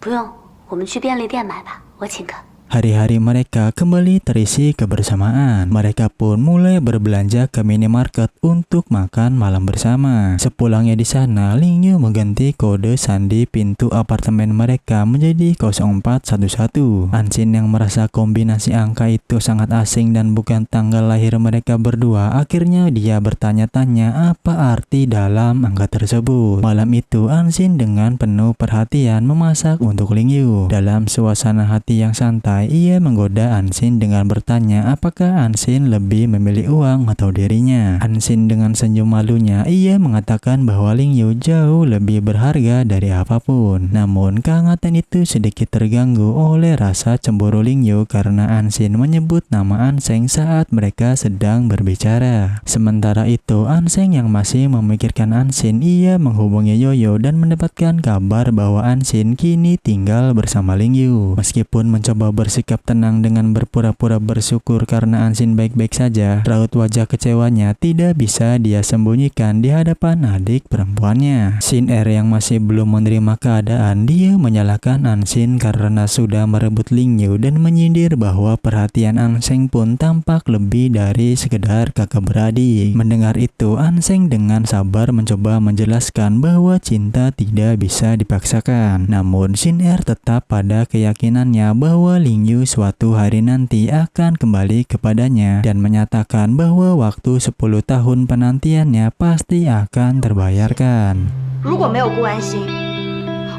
不用，我们去便利店买吧，我请客。Hari-hari mereka kembali terisi kebersamaan. Mereka pun mulai berbelanja ke minimarket untuk makan malam bersama. Sepulangnya di sana, Ling Yu mengganti kode sandi pintu apartemen mereka menjadi 0411. Ansin yang merasa kombinasi angka itu sangat asing dan bukan tanggal lahir mereka berdua, akhirnya dia bertanya-tanya apa arti dalam angka tersebut. Malam itu, Ansin dengan penuh perhatian memasak untuk Ling Yu. Dalam suasana hati yang santai, ia menggoda Ansin dengan bertanya apakah Ansin lebih memilih uang atau dirinya. Ansin dengan senyum malunya, ia mengatakan bahwa Ling Yu jauh lebih berharga dari apapun. Namun kehangatan itu sedikit terganggu oleh rasa cemburu Ling Yu karena Ansin menyebut nama Anseng saat mereka sedang berbicara. Sementara itu, Anseng yang masih memikirkan Ansin, ia menghubungi Yoyo dan mendapatkan kabar bahwa Ansin kini tinggal bersama Ling Yu. Meskipun mencoba bersikap tenang dengan berpura-pura bersyukur karena Ansin baik-baik saja, raut wajah kecewanya tidak bisa dia sembunyikan di hadapan adik perempuannya. Shin Er yang masih belum menerima keadaan, dia menyalahkan Ansin karena sudah merebut Ling Yu dan menyindir bahwa perhatian Anseng pun tampak lebih dari sekedar kakak beradik. Mendengar itu, Anseng dengan sabar mencoba menjelaskan bahwa cinta tidak bisa dipaksakan. Namun Shin Er tetap pada keyakinannya bahwa Ling Yu suatu hari nanti akan kembali kepadanya dan menyatakan bahwa waktu 10 tahun penantiannya pasti akan terbayarkan. 如果没有顾安心，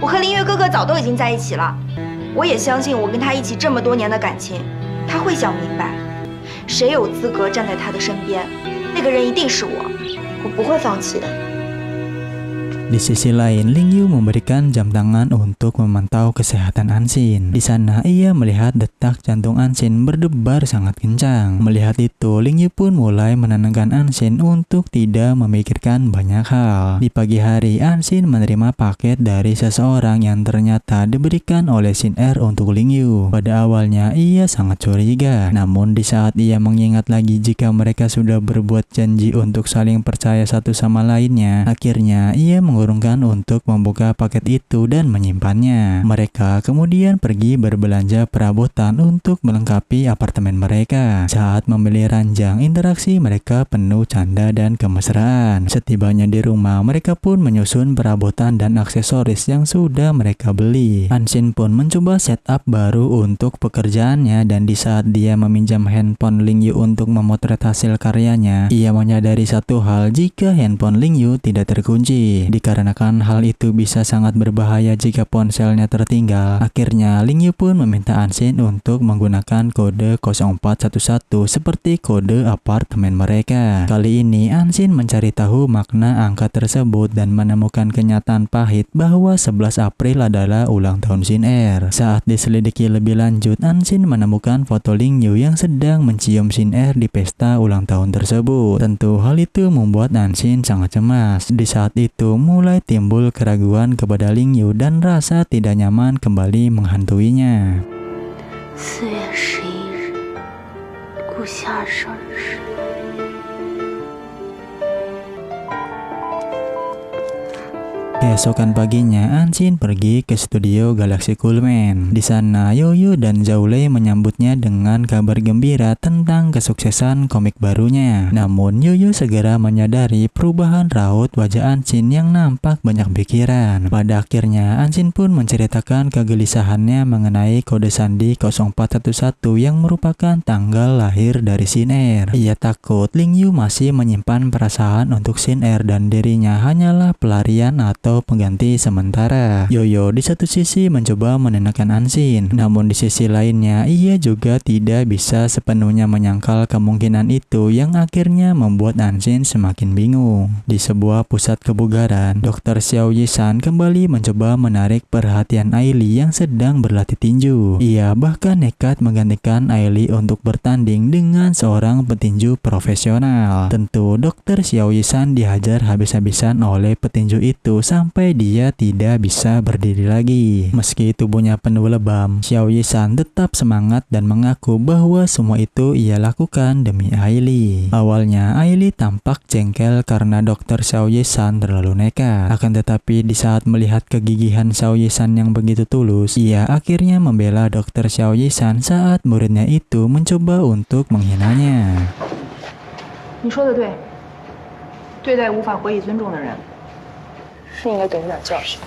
我和林月哥哥早都已经在一起了。我也相信我跟他一起这么多年的感情，他会想明白，谁有资格站在他的身边，那个人一定是我，我不会放弃的。 Di sisi lain, Ling Yu memberikan jam tangan untuk memantau kesehatan Ansin. Di sana, ia melihat detak jantung Ansin berdebar sangat kencang. Melihat itu, Ling Yu pun mulai menenangkan Ansin untuk tidak memikirkan banyak hal. Di pagi hari, Ansin menerima paket dari seseorang yang ternyata diberikan oleh Shin Er untuk Ling Yu. Pada awalnya, ia sangat curiga. Namun, di saat ia mengingat lagi jika mereka sudah berbuat janji untuk saling percaya satu sama lainnya, akhirnya ia mengurungkan untuk membuka paket itu dan menyimpannya. Mereka kemudian pergi berbelanja perabotan untuk melengkapi apartemen mereka. Saat memilih ranjang, interaksi mereka penuh canda dan kemesraan. Setibanya di rumah, mereka pun menyusun perabotan dan aksesoris yang sudah mereka beli. Ansin pun mencoba setup baru untuk pekerjaannya dan di saat dia meminjam handphone Ling Yu untuk memotret hasil karyanya, ia menyadari satu hal jika handphone Ling Yu tidak terkunci. Dikarenakan hal itu bisa sangat berbahaya jika ponselnya tertinggal, akhirnya Ling Yu pun meminta Ansin untuk menggunakan kode 0411 seperti kode apartemen mereka. Kali ini Ansin mencari tahu makna angka tersebut dan menemukan kenyataan pahit bahwa 11 April adalah ulang tahun Shin Er. Saat diselidiki lebih lanjut, Ansin menemukan foto Ling Yu yang sedang mencium Shin Er di pesta ulang tahun tersebut. Tentu hal itu membuat Ansin sangat cemas. Di saat itu mulai timbul keraguan kepada Ling Yu dan rasa tidak nyaman kembali menghantuinya. 4月11日，顾希儿生日。 Keesokan paginya, Ansin pergi ke studio Galaxy Coolman. Di sana, Yoyo dan Zhaolei menyambutnya dengan kabar gembira tentang kesuksesan komik barunya. Namun, Yoyo segera menyadari perubahan raut wajah Ansin yang nampak banyak pikiran. Pada akhirnya, Ansin pun menceritakan kegelisahannya mengenai kode sandi 0411 yang merupakan tanggal lahir dari Shin Er. Ia takut Ling Yu masih menyimpan perasaan untuk Shin Er dan dirinya hanyalah pelarian atau pengganti sementara. Yoyo di satu sisi mencoba menenangkan Ansin, namun di sisi lainnya ia juga tidak bisa sepenuhnya menyangkal kemungkinan itu yang akhirnya membuat Ansin semakin bingung. Di sebuah pusat kebugaran, Dr. Xiao Yisan kembali mencoba menarik perhatian Ailey yang sedang berlatih tinju. Ia bahkan nekat menggantikan Ailey untuk bertanding dengan seorang petinju profesional. Tentu Dr. Xiao Yisan dihajar habis-habisan oleh petinju itu sampai sampai dia tidak bisa berdiri lagi. Meski tubuhnya penuh lebam, Xiao Yisan tetap semangat dan mengaku bahwa semua itu ia lakukan demi Aili. Awalnya Aili tampak jengkel karena dokter Xiao Yisan terlalu nekat. Akan tetapi di saat melihat kegigihan Xiao Yisan yang begitu tulus, ia akhirnya membela dokter Xiao Yisan saat muridnya itu mencoba untuk menghinanya. 你说的对，对待无法获以尊重的人，是应该给人点教训。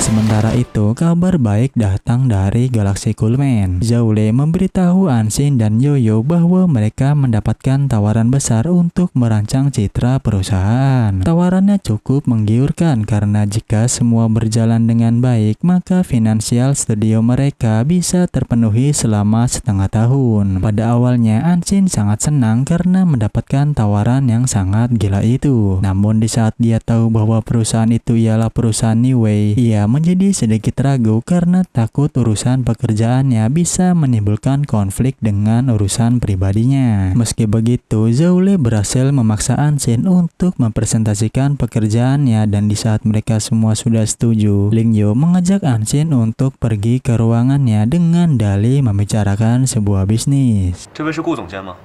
Sementara itu, kabar baik datang dari galaksi Coolman. Zhao Lei memberitahu Anshin dan Yoyo bahwa mereka mendapatkan tawaran besar untuk merancang citra perusahaan. Tawarannya cukup menggiurkan karena jika semua berjalan dengan baik, maka finansial studio mereka bisa terpenuhi selama setengah tahun. Pada awalnya, Anshin sangat senang karena mendapatkan tawaran yang sangat gila itu. Namun di saat dia tahu bahwa perusahaan itu ialah perusahaan Niwei, ia menjadi sedikit ragu karena takut urusan pekerjaannya bisa menimbulkan konflik dengan urusan pribadinya. Meski begitu, Zhao Lei berhasil memaksa Anshin untuk mempresentasikan pekerjaannya dan di saat mereka semua sudah setuju, Ling Yu mengajak Anshin untuk pergi ke ruangannya dengan dalih membicarakan sebuah bisnis. 这位是顾总监吗？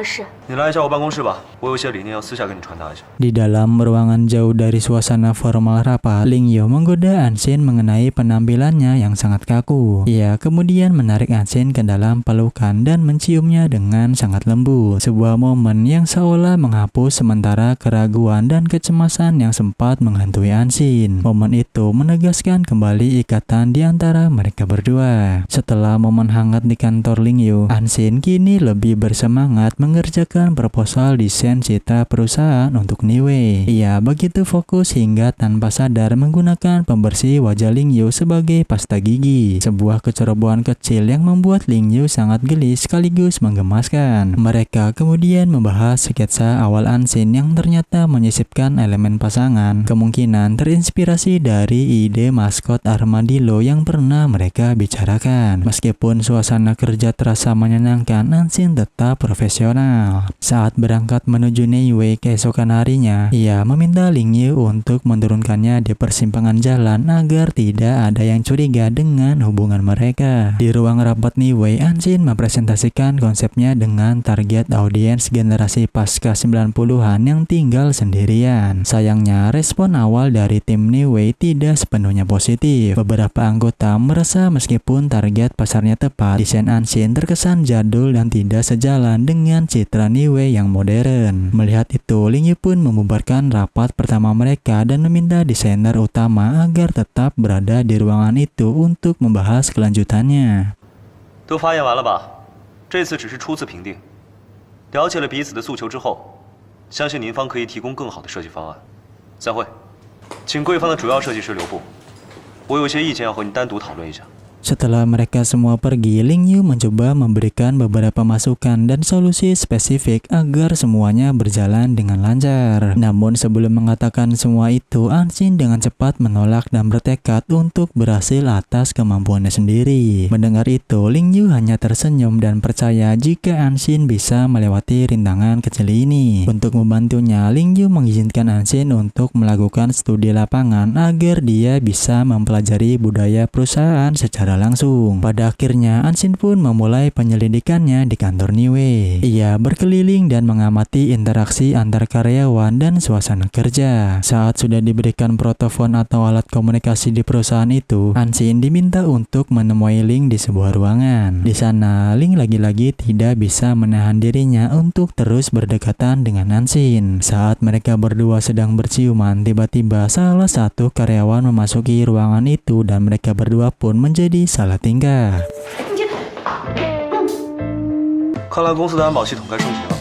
是。 你来一下我办公室吧，我有些理念要私下跟你传达一下。 Di dalam ruangan jauh dari suasana formal rapat, Ling Yu menggoda Anshin mengenai penampilannya yang sangat kaku. Ia kemudian menarik Anshin ke dalam pelukan dan menciumnya dengan sangat lembut. Sebuah momen yang seolah menghapus sementara keraguan dan kecemasan yang sempat menghantui Anshin. Momen itu menegaskan kembali ikatan di antara mereka berdua. Setelah momen hangat di kantor Ling Yu, Anshin kini lebih bersemangat mengerjakan proposal desain citra perusahaan untuk Niwei. Ia begitu fokus hingga tanpa sadar menggunakan pembersih wajah Ling Yu sebagai pasta gigi. Sebuah kecerobohan kecil yang membuat Ling Yu sangat geli sekaligus menggemaskan. Mereka kemudian membahas sketsa awal Anshin yang ternyata menyisipkan elemen pasangan, kemungkinan terinspirasi dari ide maskot armadillo yang pernah mereka bicarakan. Meskipun suasana kerja terasa menyenangkan, Anshin tetap profesional. Saat berangkat menuju Niwei keesokan harinya, ia meminta Ling Yu untuk menurunkannya di persimpangan jalan agar tidak ada yang curiga dengan hubungan mereka. Di ruang rapat Niwei, Anshin mempresentasikan konsepnya dengan target audiens generasi pasca 90-an yang tinggal sendirian. Sayangnya, respon awal dari tim Niwei tidak sepenuhnya positif. Beberapa anggota merasa meskipun target pasarnya tepat, desain Anshin terkesan jadul dan tidak sejalan dengan citra Niwei yang modern. Melihat itu, Ling Yu pun membubarkan rapat pertama mereka dan meminta desainer utama agar tetap berada di ruangan itu untuk membahas kelanjutannya. 都发言完了吧？这次只是初次评定，了解了彼此的诉求之后，相信您方可以提供更好的设计方案。散会，请贵方的主要设计师留步，我有些意见要和你单独讨论一下。 Setelah mereka semua pergi, Ling Yu mencoba memberikan beberapa masukan dan solusi spesifik agar semuanya berjalan dengan lancar. Namun sebelum mengatakan semua itu, Anshin dengan cepat menolak dan bertekad untuk berhasil atas kemampuannya sendiri. Mendengar itu, Ling Yu hanya tersenyum dan percaya jika Anshin bisa melewati rintangan kecil ini. Untuk membantunya, Ling Yu mengizinkan Anshin untuk melakukan studi lapangan agar dia bisa mempelajari budaya perusahaan secara langsung. Pada akhirnya, Anshin pun memulai penyelidikannya di kantor Niwei. Ia berkeliling dan mengamati interaksi antar karyawan dan suasana kerja. Saat sudah diberikan protofon atau alat komunikasi di perusahaan itu, Anshin diminta untuk menemui Ling di sebuah ruangan. Di sana, Ling lagi-lagi tidak bisa menahan dirinya untuk terus berdekatan dengan Anshin. Saat mereka berdua sedang berciuman, tiba-tiba salah satu karyawan memasuki ruangan itu dan mereka berdua pun menjadi salah tingkah. 看来公司的安保系统该升级了。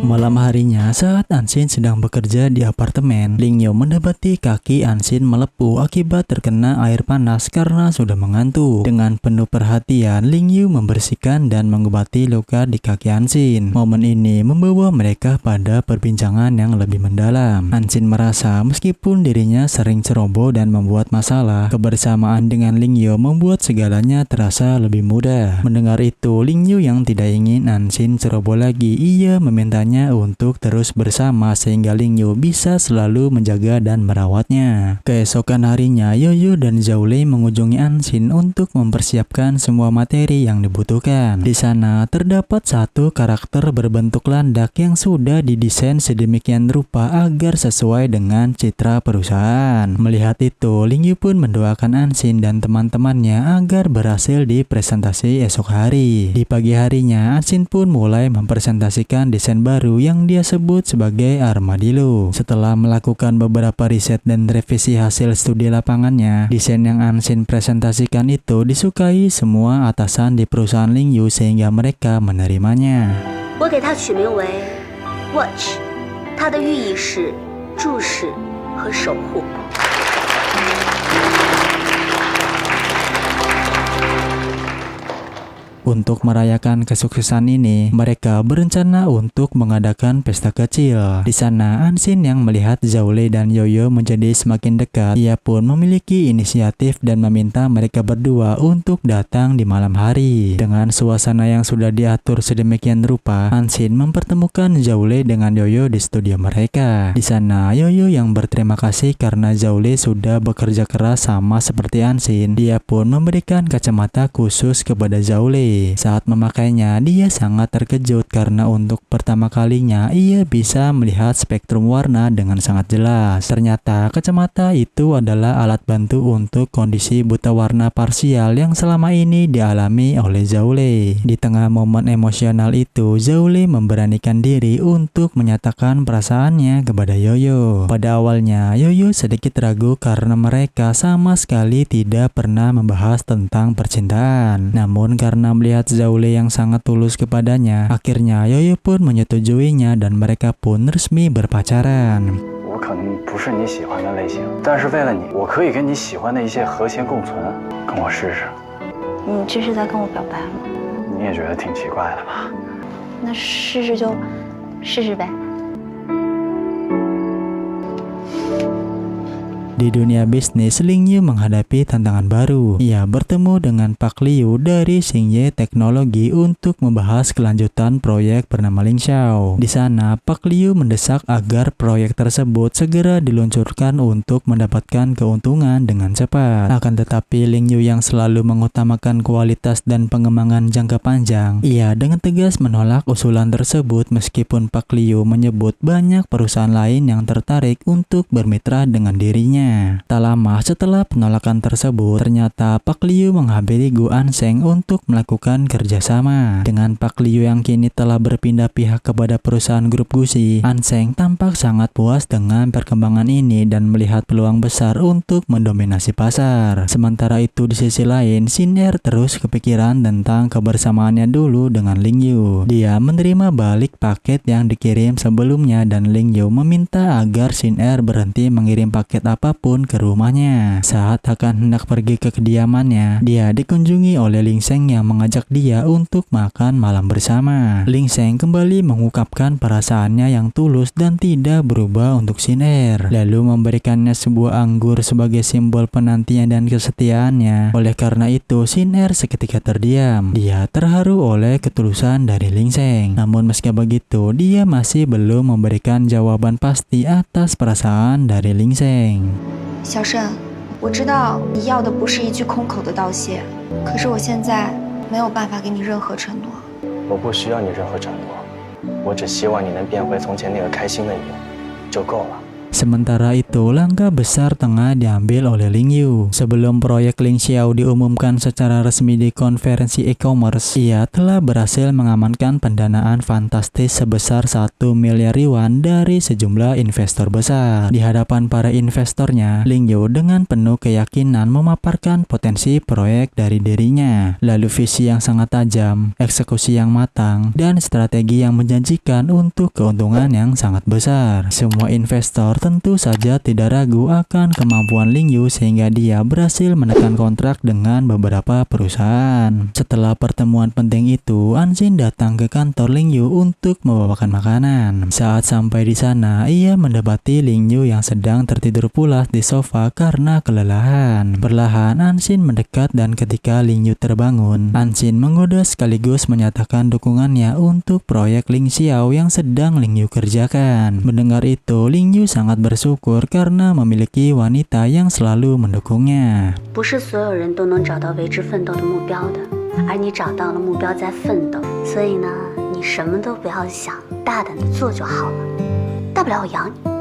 Malam harinya, saat Anshin sedang bekerja di apartemen, Ling Yu mendapati kaki Anshin melepuh akibat terkena air panas karena sudah mengantuk. Dengan penuh perhatian, Ling Yu membersihkan dan mengobati luka di kaki Anshin. Momen ini membawa mereka pada perbincangan yang lebih mendalam. Anshin merasa meskipun dirinya sering ceroboh dan membuat masalah, kebersamaan dengan Ling Yu membuat segalanya terasa lebih mudah. Mendengar itu, Ling Yu yang tidak ingin Anshin ceroboh lagi, ia memintanya keduanya untuk terus bersama sehingga Ling Yu bisa selalu menjaga dan merawatnya. Keesokan harinya, Yoyo dan Zhao Lei mengunjungi Anshin untuk mempersiapkan semua materi yang dibutuhkan. Di sana terdapat satu karakter berbentuk landak yang sudah didesain sedemikian rupa agar sesuai dengan citra perusahaan. Melihat itu, Ling Yu pun mendoakan Anshin dan teman-temannya agar berhasil di presentasi esok hari. Di pagi harinya, Anshin pun mulai mempresentasikan desain baru yang dia sebut sebagai Armadillo. Setelah melakukan beberapa riset dan revisi hasil studi lapangannya, desain yang Anshin presentasikan itu disukai semua atasan di perusahaan Ling Yu sehingga mereka menerimanya. 我给它取名为 Watch， 它的寓意是注视和守护。 Untuk merayakan kesuksesan ini, mereka berencana untuk mengadakan pesta kecil. Di sana, Anshin yang melihat Zhao Lei dan Yoyo menjadi semakin dekat, ia pun memiliki inisiatif dan meminta mereka berdua untuk datang di malam hari. Dengan suasana yang sudah diatur sedemikian rupa, Anshin mempertemukan Zhao Lei dengan Yoyo di studio mereka. Di sana, Yoyo yang berterima kasih karena Zhao Lei sudah bekerja keras sama seperti Anshin. Dia pun memberikan kacamata khusus kepada Zhao Lei. Saat memakainya, dia sangat terkejut karena untuk pertama kalinya ia bisa melihat spektrum warna dengan sangat jelas. Ternyata kacamata itu adalah alat bantu untuk kondisi buta warna parsial yang selama ini dialami oleh Zhao Lei. Di tengah momen emosional itu, Zhao Lei memberanikan diri untuk menyatakan perasaannya kepada Yoyo. Pada awalnya, Yoyo sedikit ragu karena mereka sama sekali tidak pernah membahas tentang percintaan. Namun karena melihat Zhao Lei yang sangat tulus kepadanya, akhirnya Yoyo pun menyetujuinya dan mereka pun resmi berpacaran. 我可能不是你喜欢的类型，但是为了你，我可以跟你喜欢的一些和谐共存，跟我试试。你这是在跟我表白吗？你也觉得挺奇怪的吧？那试试就试试呗。 Di dunia bisnis, Ling Yu menghadapi tantangan baru. Ia bertemu dengan Pak Liu dari Xingye Teknologi untuk membahas kelanjutan proyek bernama Ling Xiao. Di sana, Pak Liu mendesak agar proyek tersebut segera diluncurkan untuk mendapatkan keuntungan dengan cepat. Akan tetapi, Ling Yu yang selalu mengutamakan kualitas dan pengembangan jangka panjang, ia dengan tegas menolak usulan tersebut meskipun Pak Liu menyebut banyak perusahaan lain yang tertarik untuk bermitra dengan dirinya. Tak lama setelah penolakan tersebut, ternyata Pak Liu menghampiri Gu Anseng untuk melakukan kerjasama. Dengan Pak Liu yang kini telah berpindah pihak kepada perusahaan grup Gusi, Anseng tampak sangat puas dengan perkembangan ini dan melihat peluang besar untuk mendominasi pasar. Sementara itu di sisi lain, Xin Er terus kepikiran tentang kebersamaannya dulu dengan Ling Yu. Dia menerima balik paket yang dikirim sebelumnya dan Ling Yu meminta agar Xin Er berhenti mengirim paket apapun ke rumahnya. Saat akan hendak pergi ke kediamannya, dia dikunjungi oleh Ling Sheng yang mengajak dia untuk makan malam bersama. Ling Sheng kembali mengungkapkan perasaannya yang tulus dan tidak berubah untuk Xin Er, lalu memberikannya sebuah anggur sebagai simbol penantian dan kesetiaannya. Oleh karena itu, Xin Er seketika terdiam. Dia terharu oleh ketulusan dari Ling Sheng. Namun meski begitu, dia masih belum memberikan jawaban pasti atas perasaan dari Ling Sheng. 小盛，我知道你要的不是一句空口的道谢，可是我现在没有办法给你任何承诺。我不需要你任何承诺，我只希望你能变回从前那个开心的你，就够了。 Sementara itu, langkah besar tengah diambil oleh Ling Yu. Sebelum proyek Ling Xiao diumumkan secara resmi di konferensi e-commerce, ia telah berhasil mengamankan pendanaan fantastis sebesar 1 miliar yuan dari sejumlah investor besar. Di hadapan para investornya, Ling Yu dengan penuh keyakinan memaparkan potensi proyek dari dirinya, lalu visi yang sangat tajam, eksekusi yang matang, dan strategi yang menjanjikan untuk keuntungan yang sangat besar. Semua investor tentu saja tidak ragu akan kemampuan Ling Yu sehingga dia berhasil menekan kontrak dengan beberapa perusahaan. Setelah pertemuan penting itu, Ansin datang ke kantor Ling Yu untuk membawakan makanan. Saat sampai di sana, ia mendapati Ling Yu yang sedang tertidur pulas di sofa karena kelelahan. Perlahan Ansin mendekat dan ketika Ling Yu terbangun, Ansin menggoda sekaligus menyatakan dukungannya untuk proyek Ling Xiao yang sedang Ling Yu kerjakan. Mendengar itu, Ling Yu sangat bersyukur karena memiliki wanita yang selalu mendukungnya. 不是所有人都能找到为之奋斗的目标的，而你找到了目标在奋斗，所以呢，你什么都不要想，大胆的做就好了，大不了我养你。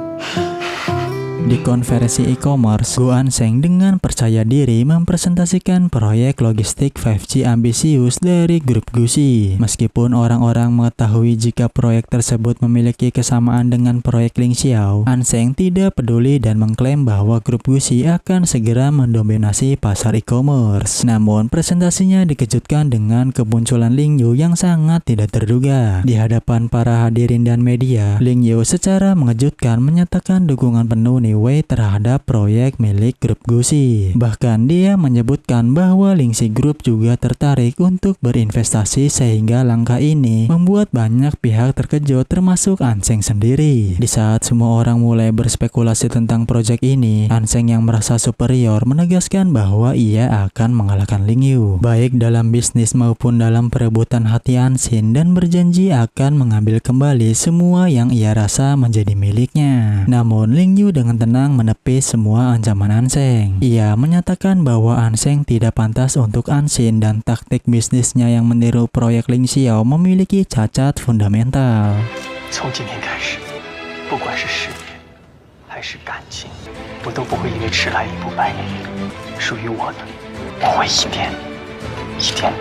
Di konferensi e-commerce, Gu Anseng dengan percaya diri mempresentasikan proyek logistik 5G ambisius dari grup Gusi. Meskipun orang-orang mengetahui jika proyek tersebut memiliki kesamaan dengan proyek Ling Xiao, Anseng tidak peduli dan mengklaim bahwa grup Gusi akan segera mendominasi pasar e-commerce. Namun, presentasinya dikejutkan dengan kemunculan Ling Yu yang sangat tidak terduga. Di hadapan para hadirin dan media, Ling Yu secara mengejutkan menyatakan dukungan penuh Wei terhadap proyek milik grup Gusi. Bahkan dia menyebutkan bahwa Lingxi Group juga tertarik untuk berinvestasi sehingga langkah ini membuat banyak pihak terkejut termasuk Anseng sendiri. Di saat semua orang mulai berspekulasi tentang proyek ini, Anseng yang merasa superior menegaskan bahwa ia akan mengalahkan Ling Yu, baik dalam bisnis maupun dalam perebutan hati Ansin dan berjanji akan mengambil kembali semua yang ia rasa menjadi miliknya. Namun Ling Yu dengan tenang menepis semua ancaman Anseng. Ia menyatakan bahwa Anseng tidak pantas untuk Ansin dan taktik bisnisnya yang meniru proyek Ling Xiao memiliki cacat fundamental. 从今天开始，不管是事业还是感情，我都不会因为迟来一步败给你。属于我的，我会一天一天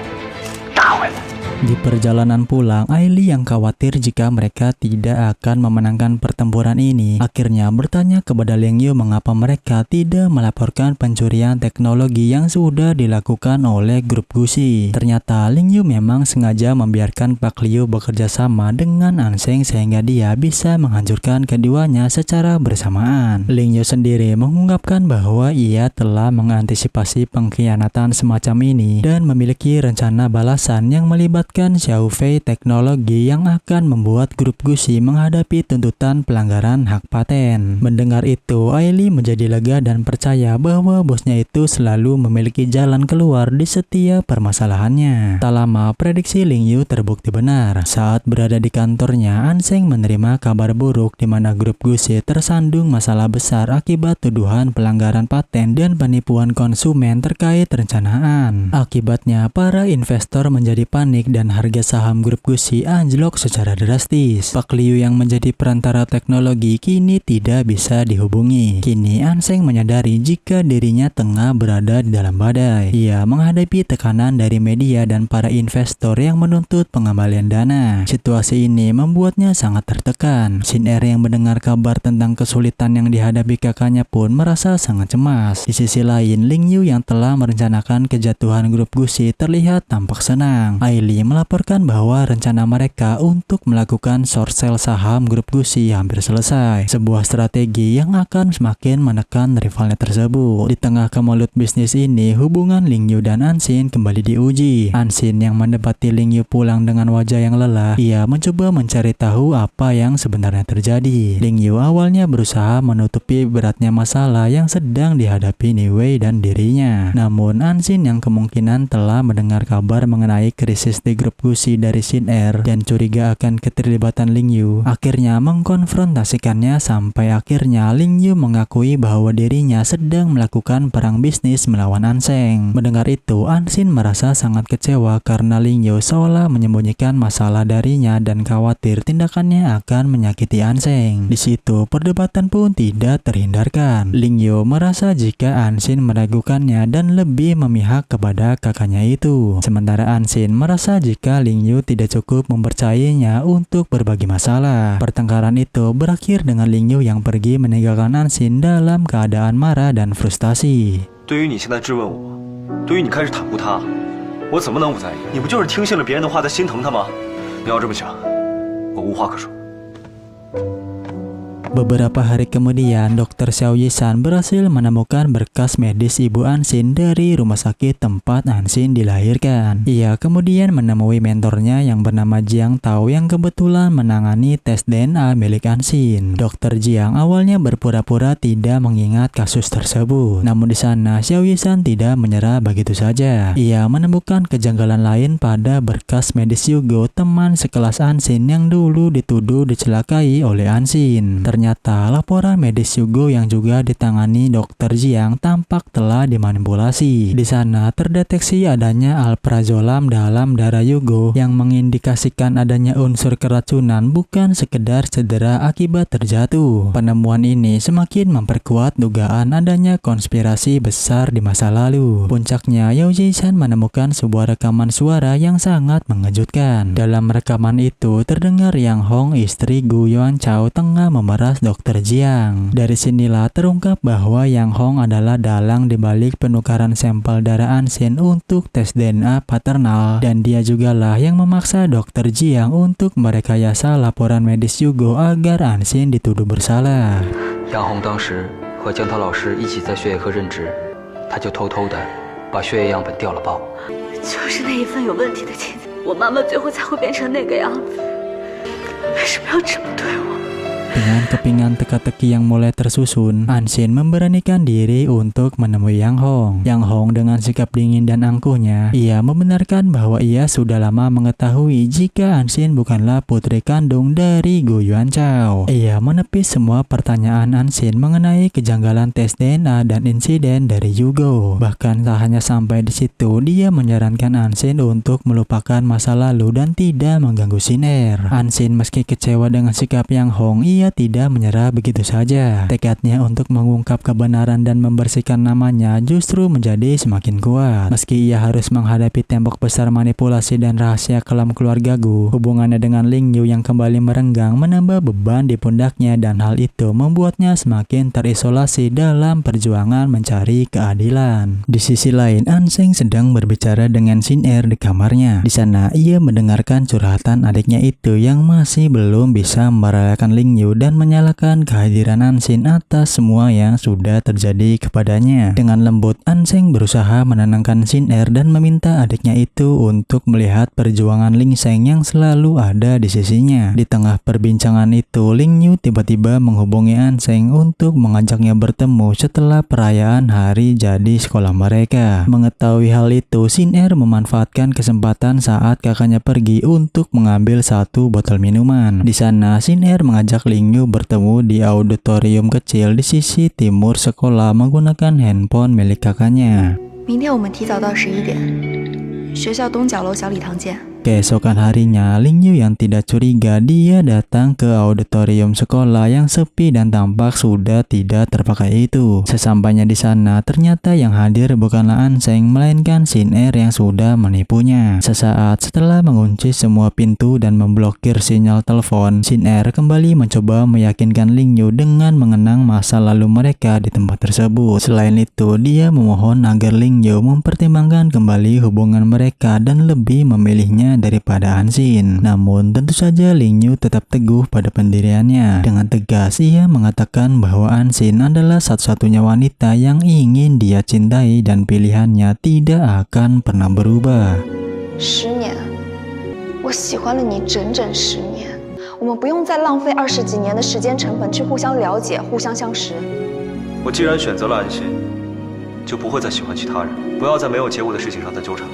打回来。 Di perjalanan pulang, Aili yang khawatir jika mereka tidak akan memenangkan pertempuran ini, akhirnya bertanya kepada Ling Yu mengapa mereka tidak melaporkan pencurian teknologi yang sudah dilakukan oleh grup Gusi. Ternyata Ling Yu memang sengaja membiarkan Pak Liu bekerja sama dengan Anseng sehingga dia bisa menghancurkan keduanya secara bersamaan. Ling Yu sendiri mengungkapkan bahwa ia telah mengantisipasi pengkhianatan semacam ini dan memiliki rencana balasan yang melibatkan Xiao Fei Teknologi yang akan membuat grup Gusi menghadapi tuntutan pelanggaran hak paten. Mendengar itu, Aili menjadi lega dan percaya bahwa bosnya itu selalu memiliki jalan keluar di setiap permasalahannya. Tak lama, prediksi Ling Yu terbukti benar. Saat berada di kantornya, Anseng menerima kabar buruk di mana grup Gusi tersandung masalah besar akibat tuduhan pelanggaran paten dan penipuan konsumen terkait rencanaan. Akibatnya, para investor menjadi panik dan harga saham grup Gusi anjlok secara drastis. Pak Liu yang menjadi perantara teknologi kini tidak bisa dihubungi. Kini Anseng menyadari jika dirinya tengah berada di dalam badai. Ia menghadapi tekanan dari media dan para investor yang menuntut pengembalian dana. Situasi ini membuatnya sangat tertekan. Shin Er yang mendengar kabar tentang kesulitan yang dihadapi kakaknya pun merasa sangat cemas. Di sisi lain, Ling Yu yang telah merencanakan kejatuhan grup Gusi terlihat tampak senang. Aili melaporkan bahwa rencana mereka untuk melakukan short sale saham grup Gusi hampir selesai. Sebuah strategi yang akan semakin menekan rivalnya tersebut. Di tengah kemelut bisnis ini, hubungan Ling Yu dan Ansin kembali diuji. Ansin yang mendapati Ling Yu pulang dengan wajah yang lelah, ia mencoba mencari tahu apa yang sebenarnya terjadi. Ling Yu awalnya berusaha menutupi beratnya masalah yang sedang dihadapi Ni Wei dan dirinya. Namun Ansin yang kemungkinan telah mendengar kabar mengenai krisis di grup Gusi dari Shin Er dan curiga akan keterlibatan Ling Yu, akhirnya mengkonfrontasikannya sampai akhirnya Ling Yu mengakui bahwa dirinya sedang melakukan perang bisnis melawan Anseng. Mendengar itu, Ansin merasa sangat kecewa karena Ling Yu seolah menyembunyikan masalah darinya dan khawatir tindakannya akan menyakiti Anseng. Di situ perdebatan pun tidak terhindarkan. Ling Yu merasa jika Ansin meragukannya dan lebih memihak kepada kakaknya itu. Sementara Ansin merasa jika Ling Yu tidak cukup mempercayainya untuk berbagi masalah. Pertengkaran itu berakhir dengan Ling Yu yang pergi meninggalkan Ansin dalam keadaan marah dan frustasi. 对于你现在质问我，对于你开始袒护他，我怎么能不在意？你不就是听信了别人的话，在心疼他吗？你要这么想，我无话可说。Beberapa hari kemudian, Dr. Xiao Yisan berhasil menemukan berkas medis Ibu Anxin dari rumah sakit tempat Anxin dilahirkan. Ia kemudian menemui mentornya yang bernama Jiang Tao yang kebetulan menangani tes DNA milik Anxin. Dr. Jiang awalnya berpura-pura tidak mengingat kasus tersebut. Namun di sana, Xiao Yisan tidak menyerah begitu saja. Ia menemukan kejanggalan lain pada berkas medis Yugo, teman sekelas Anxin yang dulu dituduh dicelakai oleh Anxin. Ternyata laporan medis Yugo yang juga ditangani Dr. Jiang tampak telah dimanipulasi. Di sana terdeteksi adanya alprazolam dalam darah Yugo yang mengindikasikan adanya unsur keracunan, bukan sekedar cedera akibat terjatuh. Penemuan ini semakin memperkuat dugaan adanya konspirasi besar di masa lalu. Puncaknya, Yao Jishan menemukan sebuah rekaman suara yang sangat mengejutkan. Dalam rekaman itu terdengar Yang Hong, istri Gu Yuanchao, tengah memeras Dr. Jiang. Dari sinilah terungkap bahwa Yang Hong adalah dalang dibalik penukaran sampel darah Anxin untuk tes DNA paternal, dan dia jugalah yang memaksa Dr. Jiang untuk merekayasa laporan medis Yugo agar Anxin dituduh bersalah. 杨红当时和江涛老师一起在血液科任职，他就偷偷的把血液样本调了报。就是那一份有问题的亲子，我妈妈最后才会变成那个样子。为什么要这么对我？ Dengan kepingan teka-teki yang mulai tersusun, Anxin memberanikan diri untuk menemui Yang Hong. Yang Hong dengan sikap dingin dan angkuhnya, ia membenarkan bahwa ia sudah lama mengetahui jika Anxin bukanlah putri kandung dari Gu Yuanchao. Ia menepis semua pertanyaan Anxin mengenai kejanggalan tes DNA dan insiden dari Yugo. Bahkan tak hanya sampai di situ, dia menyarankan Anxin untuk melupakan masa lalu dan tidak mengganggu Sin Er. Anxin meski kecewa dengan sikap Yang Hong, ia tidak menyerah begitu saja. Tekadnya untuk mengungkap kebenaran dan membersihkan namanya justru menjadi semakin kuat. Meski ia harus menghadapi tembok besar manipulasi dan rahasia kelam keluarga Gu, hubungannya dengan Ling Yu yang kembali merenggang menambah beban di pundaknya, dan hal itu membuatnya semakin terisolasi dalam perjuangan mencari keadilan. Di sisi lain, Anxin sedang berbicara dengan Sin Er di kamarnya. Di sana ia mendengarkan curhatan adiknya itu yang masih belum bisa merelakan Ling Yu dan menyalahkan kehadiran Anxin atas semua yang sudah terjadi kepadanya. Dengan lembut, Anxin berusaha menenangkan Sin Er dan meminta adiknya itu untuk melihat perjuangan Ling Sheng yang selalu ada di sisinya. Di tengah perbincangan itu, Ling Yu tiba-tiba menghubungi Anxin untuk mengajaknya bertemu setelah perayaan hari jadi sekolah mereka. Mengetahui hal itu, Sin Er memanfaatkan kesempatan saat kakaknya pergi untuk mengambil satu botol minuman. Di sana, Sin Er mengajak Ling Yu bertemu di auditorium kecil di sisi timur sekolah menggunakan handphone milik kakaknya. 明天我们提早到11点，学校东角楼小礼堂见。 Keesokan harinya, Ling Yu yang tidak curiga, dia datang ke auditorium sekolah yang sepi dan tampak sudah tidak terpakai itu. Sesampainya di sana, ternyata yang hadir bukanlah Anxin, melainkan Sin Er yang sudah menipunya. Sesaat setelah mengunci semua pintu dan memblokir sinyal telepon, Sin Er kembali mencoba meyakinkan Ling Yu dengan mengenang masa lalu mereka di tempat tersebut. Selain itu, dia memohon agar Ling Yu mempertimbangkan kembali hubungan mereka dan lebih memilihnya daripada Anxin. Namun tentu saja Ling Yu tetap teguh pada pendiriannya. Dengan tegas ia mengatakan bahwa Anxin adalah satu-satunya wanita yang ingin dia cintai dan pilihannya tidak akan pernah berubah. 10年，我喜欢了你整整10年，我们不用再浪费20几年的时间成本去互相了解、互相相识。我既然选择了安心，就不会再喜欢其他人。不要在没有结果的事情上再纠缠。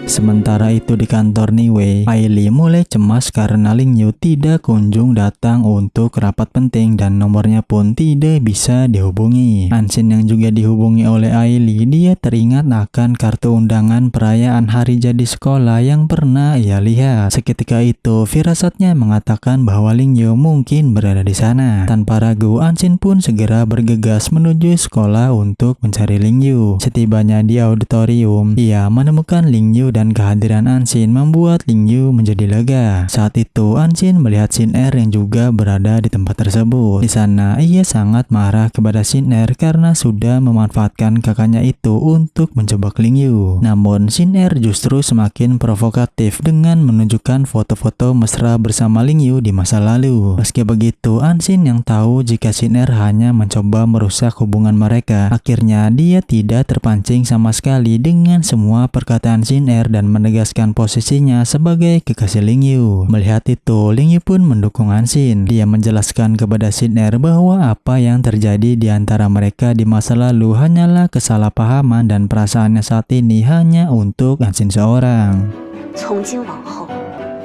Sementara itu di kantor Niwei, Aili mulai cemas karena Ling Yu tidak kunjung datang untuk rapat penting dan nomornya pun tidak bisa dihubungi. Anxin yang juga dihubungi oleh Aili, dia teringat akan kartu undangan perayaan hari jadi sekolah yang pernah ia lihat. Seketika itu, firasatnya mengatakan bahwa Ling Yu mungkin berada di sana. Tanpa ragu, Anxin pun segera bergegas menuju sekolah untuk mencari Ling Yu. Setibanya di auditorium, ia menemukan Ling Yu dan kehadiran Anshin membuat Ling Yu menjadi lega. Saat itu Anshin melihat Shin Er yang juga berada di tempat tersebut. Di sana ia sangat marah kepada Shin Er karena sudah memanfaatkan kakaknya itu untuk menjebak Ling Yu. Namun Shin Er justru semakin provokatif dengan menunjukkan foto-foto mesra bersama Ling Yu di masa lalu. Meski begitu, Anshin yang tahu jika Shin Er hanya mencoba merusak hubungan mereka, akhirnya dia tidak terpancing sama sekali dengan semua perkataan Shin Er dan menegaskan posisinya sebagai kekasih Ling Yu. Melihat itu, Ling Yu pun mendukung Anshin. Dia menjelaskan kepada Shin Er bahwa apa yang terjadi di antara mereka di masa lalu hanyalah kesalahpahaman dan perasaannya saat ini hanya untuk Anshin seorang. 从今往后，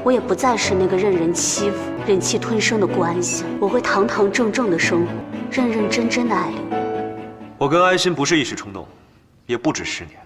我也不再是那个任人欺负、忍气吞声的关系，我会堂堂正正的生活，认认真真的爱Ling Yu。我跟安心不是一时冲动，也不止10年。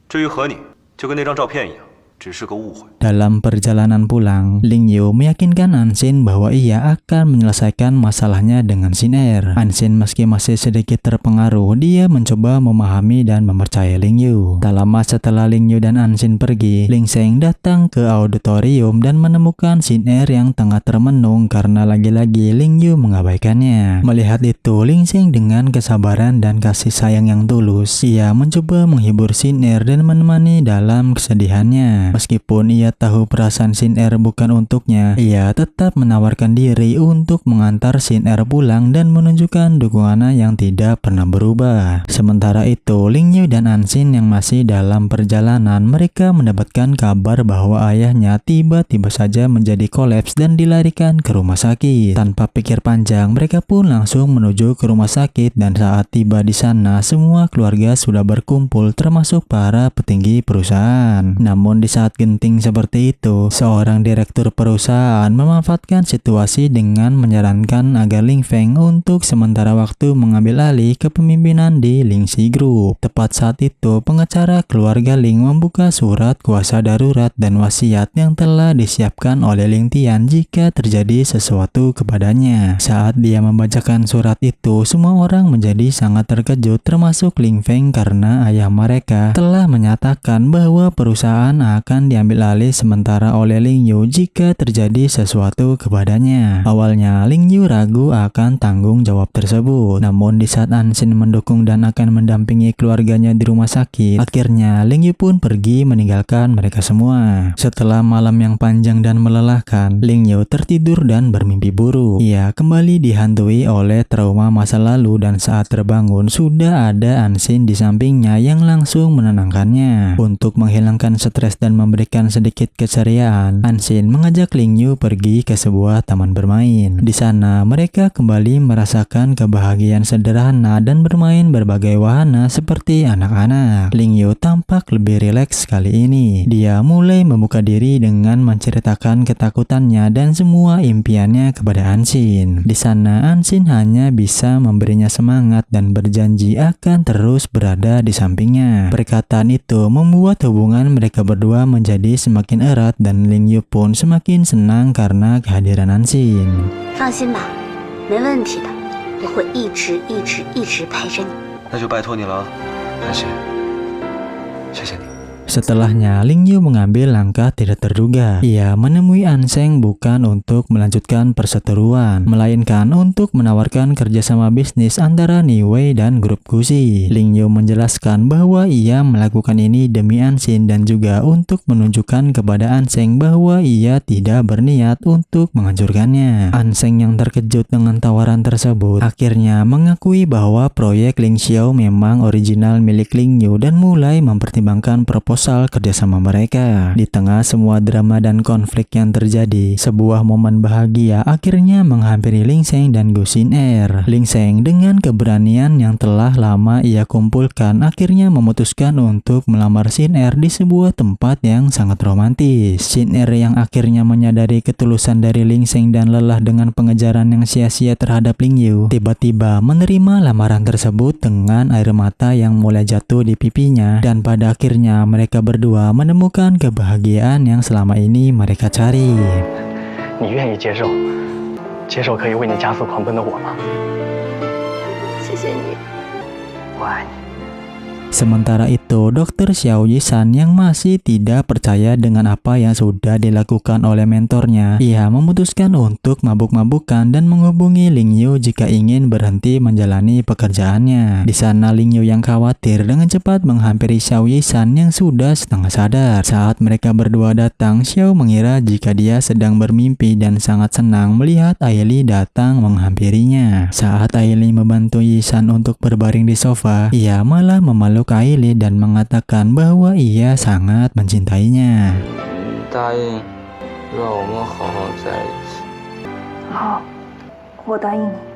至于和你，就跟那张照片一样，只是个误会。 Dalam perjalanan pulang, Ling Yu meyakinkan Anshin bahwa ia akan menyelesaikan masalahnya dengan Shin Er. Anshin meski masih sedikit terpengaruh, dia mencoba memahami dan mempercayai Ling Yu. Tak lama setelah Ling Yu dan Anshin pergi, Ling Sheng datang ke auditorium dan menemukan Shin Er yang tengah termenung karena lagi-lagi Ling Yu mengabaikannya. Melihat itu, Ling Sheng dengan kesabaran dan kasih sayang yang tulus, ia mencoba menghibur Shin Er dan menemani dalam kesedihannya. Meskipun ia tahu perasaan Shin Er bukan untuknya, ia tetap menawarkan diri untuk mengantar Shin Er pulang dan menunjukkan dukungannya yang tidak pernah berubah. Sementara itu, Ling Yu dan Anshin yang masih dalam perjalanan, mereka mendapatkan kabar bahwa ayahnya tiba-tiba saja menjadi kolaps dan dilarikan ke rumah sakit. Tanpa pikir panjang, mereka pun langsung menuju ke rumah sakit dan saat tiba di sana, semua keluarga sudah berkumpul termasuk para petinggi perusahaan. Namun di saat genting seperti itu, seorang direktur perusahaan memanfaatkan situasi dengan menyarankan agar Ling Feng untuk sementara waktu mengambil alih kepemimpinan di Lingxi Group. Tepat saat itu, pengacara keluarga Ling membuka surat kuasa darurat dan wasiat yang telah disiapkan oleh Ling Tian jika terjadi sesuatu kepadanya. Saat dia membacakan surat itu, semua orang menjadi sangat terkejut termasuk Ling Feng karena ayah mereka telah menyatakan bahwa perusahaan akan diambil alih sementara oleh Ling Yu jika terjadi sesuatu kepadanya. Awalnya Ling Yu ragu akan tanggung jawab tersebut, namun di saat Anshin mendukung dan akan mendampingi keluarganya di rumah sakit, akhirnya Ling Yu pun pergi meninggalkan mereka semua. Setelah malam yang panjang dan melelahkan, Ling Yu tertidur dan bermimpi buruk. Ia kembali dihantui oleh trauma masa lalu dan saat terbangun sudah ada Anshin di sampingnya yang langsung menenangkannya. Untuk menghilangkan stres dan memberikan sedikit keceriaan, Anshin mengajak Ling Yu pergi ke sebuah taman bermain. Di sana mereka kembali merasakan kebahagiaan sederhana dan bermain berbagai wahana seperti anak-anak. Ling Yu tampak lebih rileks kali ini. Dia mulai membuka diri dengan menceritakan ketakutannya dan semua impiannya kepada Anshin. Di sana Anshin hanya bisa memberinya semangat dan berjanji akan terus berada di sampingnya. Perkataan itu membuat hubungan mereka berdua menjadi semakin erat dan Ling Yu pun semakin senang karena kehadiran Anshin. 放心吧，没问题的，我会一直陪着你。那就拜托你了，安心，谢谢你。 Setelahnya, Ling Yu mengambil langkah tidak terduga. Ia menemui Anseng bukan untuk melanjutkan perseteruan, melainkan untuk menawarkan kerjasama bisnis antara Niwei dan grup Gusi. Ling Yu menjelaskan bahwa ia melakukan ini demi Anshin dan juga untuk menunjukkan kepada Anseng bahwa ia tidak berniat untuk menghancurkannya. Anseng yang terkejut dengan tawaran tersebut akhirnya mengakui bahwa proyek Ling Xiao memang original milik Ling Yu dan mulai mempertimbangkan proposal kerjasama mereka. Di tengah semua drama dan konflik yang terjadi, sebuah momen bahagia akhirnya menghampiri Ling Sheng dan Gu Shin Er. Ling Sheng dengan keberanian yang telah lama ia kumpulkan akhirnya memutuskan untuk melamar Shin Er di sebuah tempat yang sangat romantis. Shin Er yang akhirnya menyadari ketulusan dari Ling Sheng dan lelah dengan pengejaran yang sia-sia terhadap Ling Yu, tiba-tiba menerima lamaran tersebut dengan air mata yang mulai jatuh di pipinya dan pada akhirnya mereka berdua menemukan kebahagiaan yang selama ini mereka cari. 你愿意接受可以为你加速狂奔的我吗？谢谢你，我爱你。Sementara itu, Dr. Xiao Yisan yang masih tidak percaya dengan apa yang sudah dilakukan oleh mentornya, ia memutuskan untuk mabuk-mabukan dan menghubungi Ling Yu jika ingin berhenti menjalani pekerjaannya. Di sana Ling Yu yang khawatir dengan cepat menghampiri Xiao Yisan yang sudah setengah sadar. Saat mereka berdua datang, Xiao mengira jika dia sedang bermimpi dan sangat senang melihat Aili datang menghampirinya. Saat Aili membantu Yisan untuk berbaring di sofa, ia malah memeluk Aili dan mengatakan bahwa ia sangat mencintainya. 答应让我们好好在一起。好，我答应你。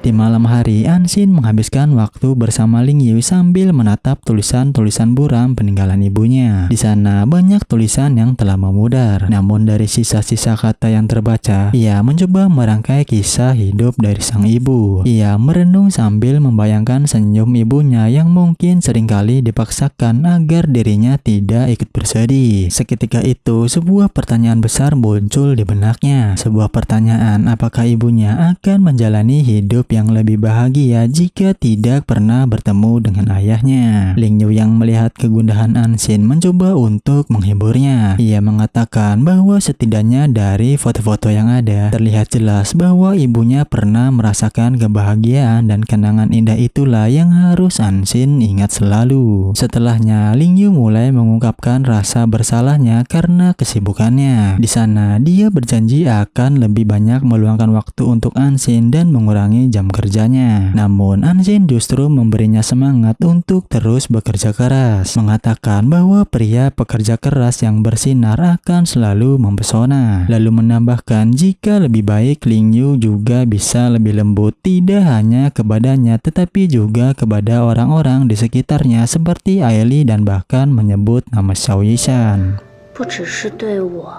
Di malam hari, Anxin menghabiskan waktu bersama Ling Yu sambil menatap tulisan-tulisan buram peninggalan ibunya. Di sana banyak tulisan yang telah memudar. Namun dari sisa-sisa kata yang terbaca, ia mencoba merangkai kisah hidup dari sang ibu. Ia merenung sambil membayangkan senyum ibunya yang mungkin seringkali dipaksakan agar dirinya tidak ikut bersedih. Seketika itu, sebuah pertanyaan besar muncul di benaknya. Sebuah pertanyaan, apakah ibunya akan menjalani hidup yang lebih bahagia jika tidak pernah bertemu dengan ayahnya. Ling Yu yang melihat kegundahan Anxin mencoba untuk menghiburnya. Ia mengatakan bahwa setidaknya dari foto-foto yang ada, terlihat jelas bahwa ibunya pernah merasakan kebahagiaan dan kenangan indah itulah yang harus Anxin ingat selalu. Setelahnya, Ling Yu mulai mengungkapkan rasa bersalahnya karena kesibukannya. Di sana, dia berjanji akan lebih banyak meluangkan waktu untuk Anxin dan mengurangi jam kerjanya. Namun Anxin justru memberinya semangat untuk terus bekerja keras, mengatakan bahwa pria pekerja keras yang bersinar akan selalu mempesona. Lalu menambahkan jika lebih baik Ling Yu juga bisa lebih lembut tidak hanya kepadanya tetapi juga kepada orang-orang di sekitarnya seperti Aili dan bahkan menyebut nama Xiao Yisan. 不只是对我，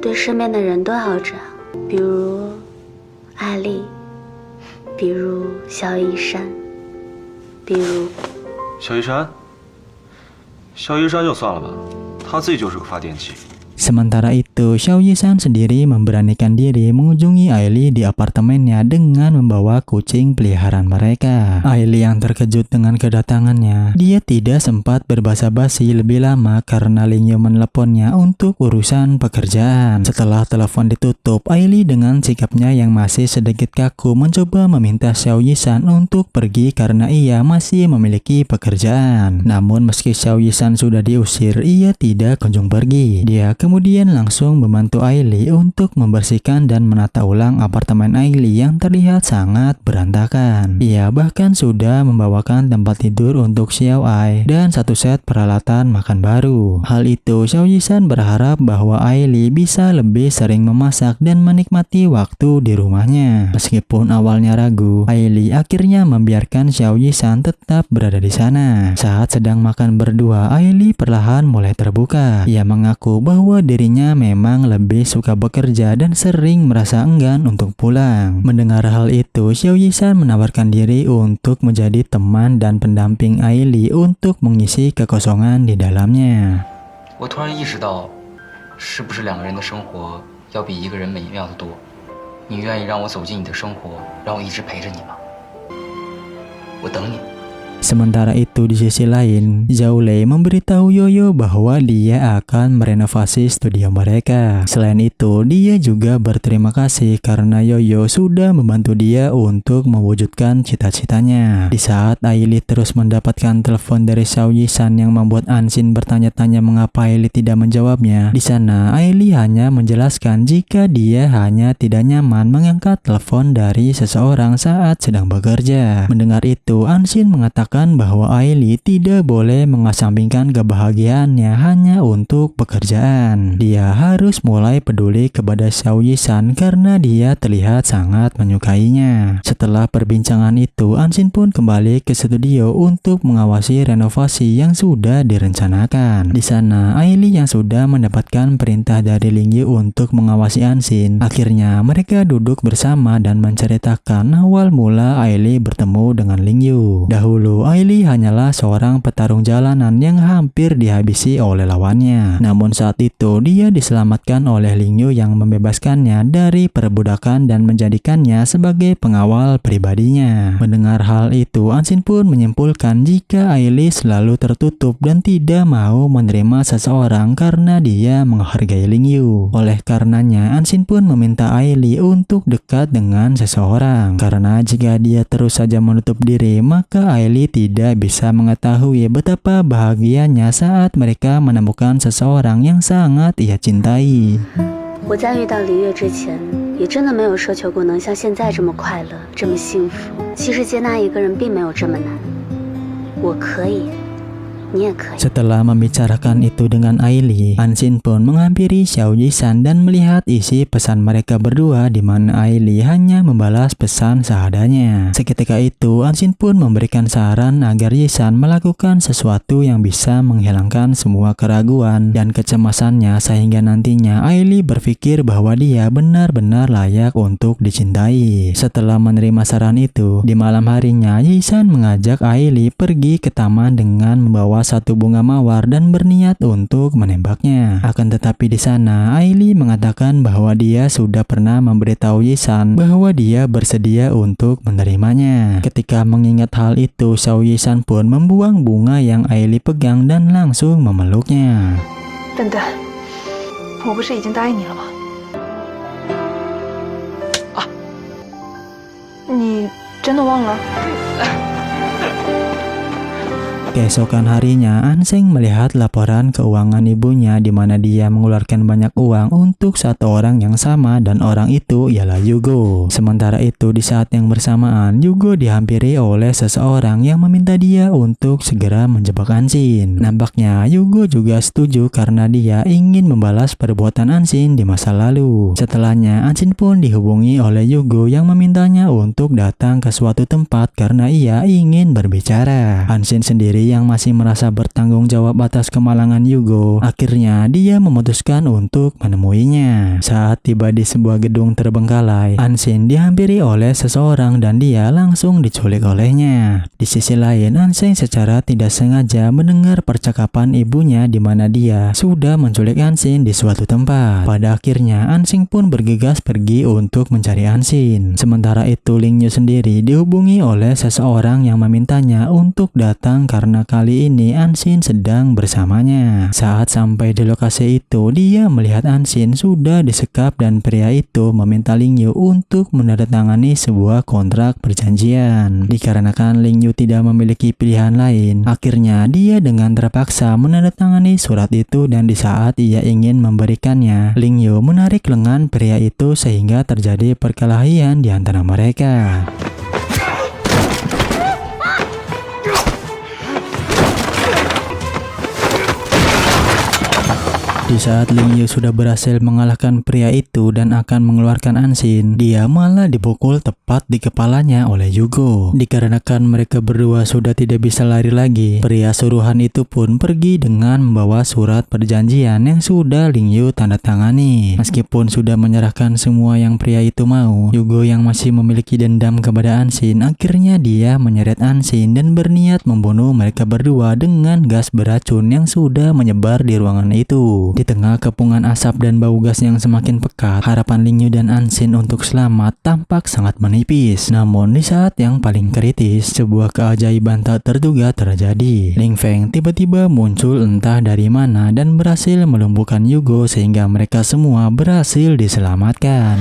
对身边的人都要这样，比如艾丽。 比如萧一山，比如萧一山，萧一山就算了吧，他自己就是个发电机。 Sementara itu, Xiao Yisan sendiri memberanikan diri mengunjungi Aili di apartemennya dengan membawa kucing peliharaan mereka. Aili yang terkejut dengan kedatangannya, dia tidak sempat berbasa-basi lebih lama karena Ling Yu meneleponnya untuk urusan pekerjaan. Setelah telepon ditutup, Aili dengan sikapnya yang masih sedikit kaku mencoba meminta Xiao Yisan untuk pergi karena ia masih memiliki pekerjaan. Namun meski Xiao Yisan sudah diusir, ia tidak kunjung pergi. Dia kemudian langsung membantu Aili untuk membersihkan dan menata ulang apartemen Aili yang terlihat sangat berantakan. Ia bahkan sudah membawakan tempat tidur untuk Xiao Ai dan satu set peralatan makan baru. Hal itu Xiao Yisan berharap bahwa Aili bisa lebih sering memasak dan menikmati waktu di rumahnya. Meskipun awalnya ragu, Aili akhirnya membiarkan Xiao Yisan tetap berada di sana. Saat sedang makan berdua, Aili perlahan mulai terbuka. Ia mengaku bahwa dirinya memang lebih suka bekerja dan sering merasa enggan untuk pulang. Mendengar hal itu, Xiao Yisan menawarkan diri untuk menjadi teman dan pendamping Aili untuk mengisi kekosongan di dalamnya. 我突然意识到，是不是两个人的生活要比一个人美妙的多？你愿意让我走进你的生活，让我一直陪着你吗？我等你。 Sementara itu di sisi lain, Zhao Lei memberitahu Yoyo bahwa dia akan merenovasi studio mereka. Selain itu, dia juga berterima kasih karena Yoyo sudah membantu dia untuk mewujudkan cita-citanya. Di saat Aili terus mendapatkan telepon dari Xiao Yisan yang membuat Anxin bertanya-tanya mengapa Aili tidak menjawabnya, di sana Aili hanya menjelaskan jika dia hanya tidak nyaman mengangkat telepon dari seseorang saat sedang bekerja. Mendengar itu, Anxin mengatakan bahwa Aili tidak boleh mengesampingkan kebahagiaannya hanya untuk pekerjaan. Dia harus mulai peduli kepada Xiao Yisan karena dia terlihat sangat menyukainya. Setelah perbincangan itu, Anxin pun kembali ke studio untuk mengawasi renovasi yang sudah direncanakan. Di sana, Aili yang sudah mendapatkan perintah dari Ling Yu untuk mengawasi Anxin. Akhirnya, mereka duduk bersama dan menceritakan awal mula Aili bertemu dengan Ling Yu. Dahulu, itu, Ailey hanyalah seorang petarung jalanan yang hampir dihabisi oleh lawannya. Namun saat itu dia diselamatkan oleh Ling Yu yang membebaskannya dari perbudakan dan menjadikannya sebagai pengawal pribadinya. Mendengar hal itu, Anshin pun menyimpulkan jika Ailey selalu tertutup dan tidak mau menerima seseorang karena dia menghargai Ling Yu. Oleh karenanya, Anshin pun meminta Ailey untuk dekat dengan seseorang. Karena jika dia terus saja menutup diri, maka Ailey tidak bisa mengetahui betapa bahagianya saat mereka menemukan seseorang yang sangat ia cintai. 我在遇到李月之前，也真的没有奢求过能像现在这么快乐，这么幸福。其实接纳一个人并没有这么难，我可以。 Setelah membicarakan itu dengan Ailey, Anshin pun menghampiri Xiao Yisan dan melihat isi pesan mereka berdua di mana Ailey hanya membalas pesan seadanya. Seketika itu, Anshin pun memberikan saran agar Yisan melakukan sesuatu yang bisa menghilangkan semua keraguan dan kecemasannya sehingga nantinya Ailey berpikir bahwa dia benar-benar layak untuk dicintai. Setelah menerima saran itu, di malam harinya Yisan mengajak Ailey pergi ke taman dengan membawa satu bunga mawar dan berniat untuk menembaknya. Akan tetapi di sana Ailey mengatakan bahwa dia sudah pernah memberitahu Yisan bahwa dia bersedia untuk menerimanya. Ketika mengingat hal itu, Xiao Yisan pun membuang bunga yang Ailey pegang dan langsung memeluknya. 笨蛋，我不是已经答应你了吗？啊，你真的忘了？ Keesokan harinya, Anseng melihat laporan keuangan ibunya di mana dia mengeluarkan banyak uang untuk satu orang yang sama dan orang itu ialah Yugo. Sementara itu di saat yang bersamaan, Yugo dihampiri oleh seseorang yang meminta dia untuk segera menjebak Anshin. Nampaknya Yugo juga setuju karena dia ingin membalas perbuatan Anshin di masa lalu. Setelahnya, Anshin pun dihubungi oleh Yugo yang memintanya untuk datang ke suatu tempat karena ia ingin berbicara. Anshin sendiri yang masih merasa bertanggung jawab atas kemalangan Yugo, akhirnya dia memutuskan untuk menemuinya. Saat tiba di sebuah gedung terbengkalai, Anshin dihampiri oleh seseorang dan dia langsung diculik olehnya. Di sisi lain, Anshin secara tidak sengaja mendengar percakapan ibunya di mana dia sudah menculik Anshin di suatu tempat. Pada akhirnya, Anshin pun bergegas pergi untuk mencari Anshin. Sementara itu, Ling Yu sendiri dihubungi oleh seseorang yang memintanya untuk datang karena kali ini Anshin sedang bersamanya. Saat sampai di lokasi itu, dia melihat Anshin sudah disekap dan pria itu meminta Ling Yu untuk menandatangani sebuah kontrak perjanjian. Dikarenakan Ling Yu tidak memiliki pilihan lain, akhirnya dia dengan terpaksa menandatangani surat itu dan di saat ia ingin memberikannya, Ling Yu menarik lengan pria itu sehingga terjadi perkelahian di antara mereka. Di saat Ling Yu sudah berhasil mengalahkan pria itu dan akan mengeluarkan Anshin, dia malah dipukul tepat di kepalanya oleh Yugo. Dikarenakan mereka berdua sudah tidak bisa lari lagi, pria suruhan itu pun pergi dengan membawa surat perjanjian yang sudah Ling Yu tanda tangani. Meskipun sudah menyerahkan semua yang pria itu mau, Yugo yang masih memiliki dendam kepada Anshin, akhirnya dia menyeret Anshin dan berniat membunuh mereka berdua dengan gas beracun yang sudah menyebar di ruangan itu. Di tengah kepungan asap dan bau gas yang semakin pekat, harapan Ling Yu dan Anshin untuk selamat tampak sangat menipis. Namun di saat yang paling kritis, sebuah keajaiban tak terduga terjadi. Ling Feng tiba-tiba muncul entah dari mana dan berhasil melumpuhkan Yugo sehingga mereka semua berhasil diselamatkan.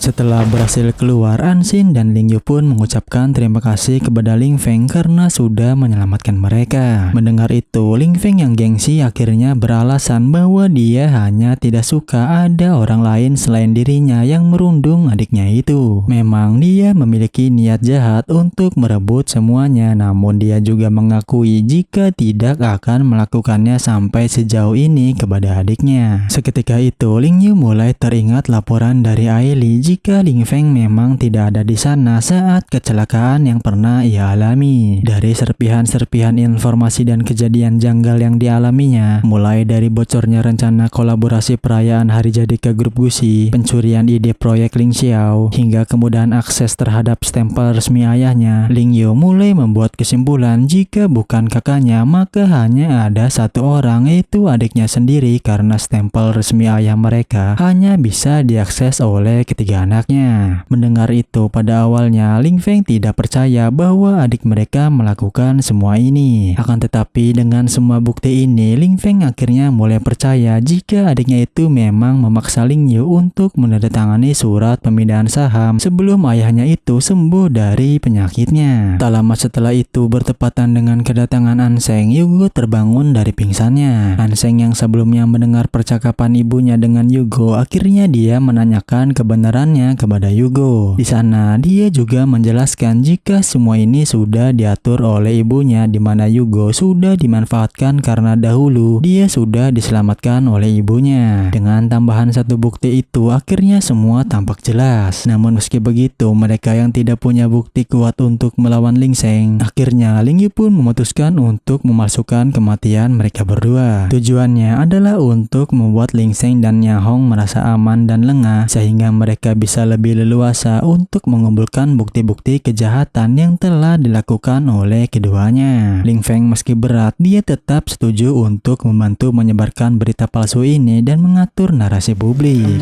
Setelah berhasil keluar, Anshin dan Ling Yu pun mengucapkan terima kasih kepada Ling Feng karena sudah menyelamatkan mereka. Mendengar itu, Ling Feng yang gengsi akhirnya beralasan bahwa dia hanya tidak suka ada orang lain selain dirinya yang merundung adiknya itu. Memang dia memiliki niat jahat untuk merebut semuanya, namun dia juga mengakui jika tidak akan melakukannya sampai sejauh ini kepada adiknya. Seketika itu, Ling Yu mulai teringat laporan dari Ailey jika Ling Feng memang tidak ada di sana saat kecelakaan yang pernah ia alami. Dari serpihan-serpihan informasi dan kejadian janggal yang dialaminya, mulai dari bocornya rencana kolaborasi perayaan hari jadi ke grup Gucci, pencurian ide proyek Ling Xiao, hingga kemudahan akses terhadap stempel resmi ayahnya, Ling Yu mulai membuat kesimpulan jika bukan kakaknya maka hanya ada satu orang, yaitu adiknya sendiri, karena stempel resmi ayah mereka hanya bisa diakses oleh ketiga anaknya. Mendengar itu, pada awalnya Ling Feng tidak percaya bahwa adik mereka melakukan semua ini. Akan tetapi dengan semua bukti ini, Ling Feng akhirnya mulai percaya jika adiknya itu memang memaksa Ling Yu untuk menandatangani surat pemindahan saham sebelum ayahnya itu sembuh dari penyakitnya. Tak lama setelah itu, bertepatan dengan kedatangan Anseng, Yugo terbangun dari pingsannya. Anseng yang sebelumnya mendengar percakapan ibunya dengan Yugo, akhirnya dia menanyakan kebenarannya kepada Yugo. Di sana, dia juga menjelaskan jika semua ini sudah diatur oleh ibunya, di mana Yugo sudah dimanfaatkan karena dahulu dia sudah diselamatkan oleh ibunya. Dengan tambahan satu bukti itu, akhirnya semua tampak jelas. Namun meski begitu, mereka yang tidak punya bukti kuat untuk melawan Ling Seng, akhirnya Ling Yu pun memutuskan untuk memalsukan kematian mereka berdua. Tujuannya adalah untuk membuat Ling Seng dan Yang Hong merasa aman dan lengah, sehingga mereka bisa lebih leluasa untuk mengumpulkan bukti-bukti kejahatan yang telah dilakukan oleh keduanya. Ling Feng meski berat, dia tetap setuju untuk membantu menyebarkan berita palsu ini dan mengatur narasi publik.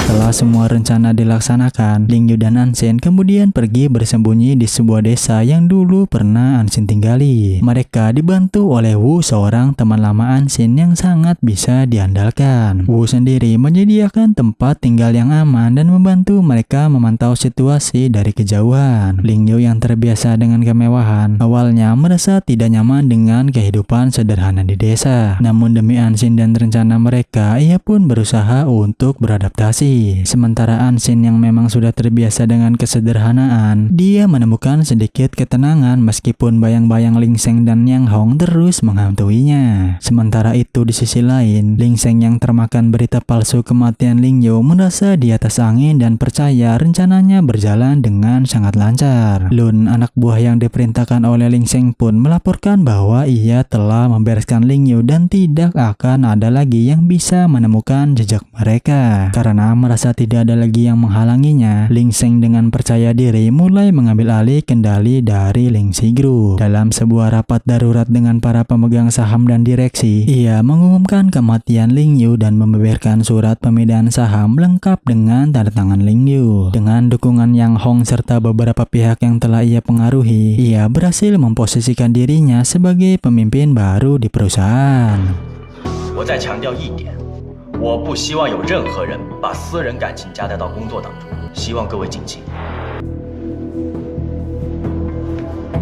Setelah semua rencana dilaksanakan, Ling Yu dan Anshin kemudian pergi bersembunyi di sebuah desa yang dulu pernah Anshin tinggali. Mereka dibantu oleh Wu, seorang teman lama Anshin yang sangat bisa diandalkan. Wu sendiri menyediakan tempat tinggal yang aman dan membantu mereka memantau situasi dari kejauhan. Ling Yu yang terbiasa dengan kemewahan, awalnya merasa tidak nyaman dengan kehidupan sederhana di desa. Namun demi Anshin dan rencana mereka, ia pun berusaha untuk beradaptasi. Sementara Anshin yang memang sudah terbiasa dengan kesederhanaan, dia menemukan sedikit ketenangan meskipun bayang-bayang Ling Seng dan Yang Hong terus menghantuinya. Sementara itu di sisi lain, Ling Seng yang termakan berita palsu kematian Ling Yu merasa di atas angin dan percaya rencananya berjalan dengan sangat lancar. Lun, anak buah yang diperintahkan oleh Ling Seng pun melaporkan bahwa ia telah membereskan Ling Yu dan tidak akan ada lagi yang bisa menemukan jejak mereka. Karena merasa tidak ada lagi yang menghalanginya, Ling Seng dengan percaya diri mulai mengambil alih kendali dari Ling Xi Group. Dalam sebuah rapat darurat dengan para pemegang saham dan direksi, ia mengumumkan kematian Ling Yu dan membeberkan surat pemindahan saham lengkap dengan tanda tangan Ling Yu. Dengan dukungan Yang Hong serta beberapa pihak yang telah ia pengaruhi, ia berhasil memposisikan dirinya sebagai pemimpin baru di perusahaan. 我再强调一点，我不希望有任何人把私人感情夹带到工作当中，希望各位谨记。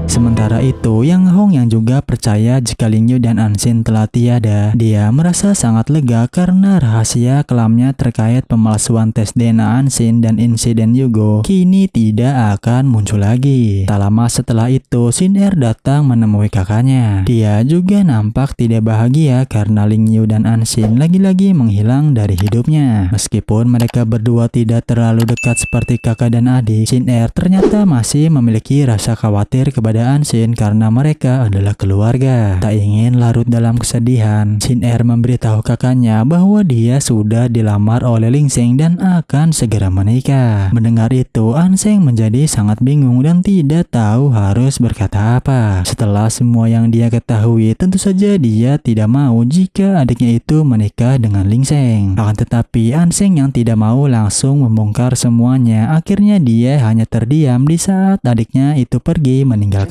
Sementara itu, Yang Hong yang juga percaya jika Ling Yu dan Anshin telah tiada, dia merasa sangat lega karena rahasia kelamnya terkait pemalsuan tes DNA Anshin dan insiden Yugo kini tidak akan muncul lagi. Tak lama setelah itu, Shin Er datang menemui kakaknya. Dia juga nampak tidak bahagia karena Ling Yu dan Anshin lagi-lagi menghilang dari hidupnya. Meskipun mereka berdua tidak terlalu dekat seperti kakak dan adik, Shin Er ternyata masih memiliki rasa khawatir kepada Anshin karena mereka adalah keluarga. Tak ingin larut dalam kesedihan, Shin Er memberitahu kakaknya bahwa dia sudah dilamar oleh Ling Seng dan akan segera menikah. Mendengar itu, Anshin menjadi sangat bingung dan tidak tahu harus berkata apa. Setelah semua yang dia ketahui, tentu saja dia tidak mau jika adiknya itu menikah dengan Ling Seng. Akan tetapi Anshin yang tidak mau langsung membongkar semuanya, akhirnya dia hanya terdiam di saat adiknya itu pergi meninggalkan.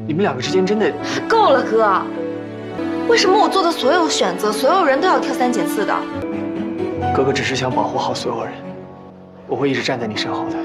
你们两个之间真的够了，哥！为什么我做的所有选择，所有人都要挑三拣四的？哥哥只是想保护好所有人，我会一直站在你身后的。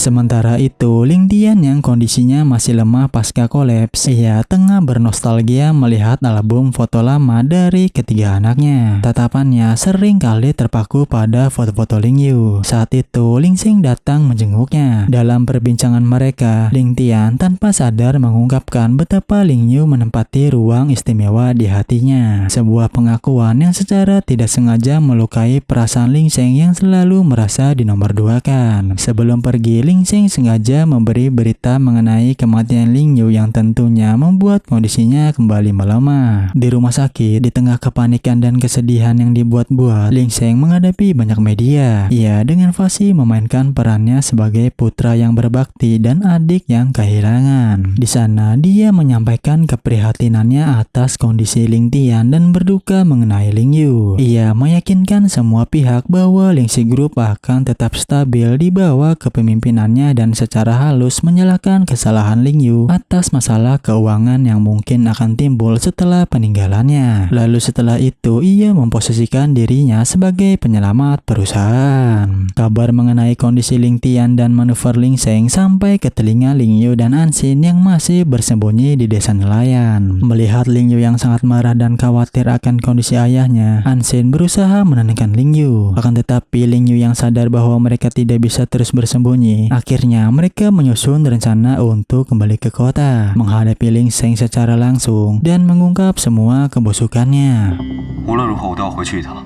Sementara itu, Ling Tian yang kondisinya masih lemah pasca kolaps, ia tengah bernostalgia melihat album foto lama dari ketiga anaknya. Tatapannya sering kali terpaku pada foto-foto Ling Yu. Saat itu, Ling Xing datang menjenguknya. Dalam perbincangan mereka, Ling Tian tanpa sadar mengungkapkan betapa Ling Yu menempati ruang istimewa di hatinya. Sebuah pengakuan yang secara tidak sengaja melukai perasaan Ling Xing yang selalu merasa dinomorduakan. Sebelum pergi, Ling Xing sengaja memberi berita mengenai kematian Ling Yu yang tentunya membuat kondisinya kembali melemah. Di rumah sakit, di tengah kepanikan dan kesedihan yang dibuat-buat, Ling Xing menghadapi banyak media. Ia dengan fasih memainkan perannya sebagai putra yang berbakti dan adik yang kehilangan. Di sana, dia menyampaikan keprihatinannya atas kondisi Ling Tian dan berduka mengenai Ling Yu. Ia meyakinkan semua pihak bahwa Lingxi Group akan tetap stabil di bawah kepemimpinannya dan secara halus menyalahkan kesalahan Ling Yu atas masalah keuangan yang mungkin akan timbul setelah peninggalannya. Lalu setelah itu, ia memposisikan dirinya sebagai penyelamat perusahaan. Kabar mengenai kondisi Ling Tian dan manuver Ling Xing sampai ke telinga Ling Yu dan Anxin yang masih bersembunyi di desa nelayan. Melihat Ling Yu yang sangat marah dan khawatir akan kondisi ayahnya, Anxin berusaha menenangkan Ling Yu. Akan tetapi Ling Yu yang sadar bahwa mereka tidak bisa terus bersembunyi, akhirnya mereka menyusun rencana untuk kembali ke kota, menghadapi Ling Xing secara langsung dan mengungkap semua kebusukannya. 无论如何我都要回去一趟，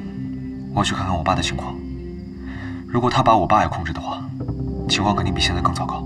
我要去看看我爸的情况。如果他把我爸也控制的话，情况肯定比现在更糟糕。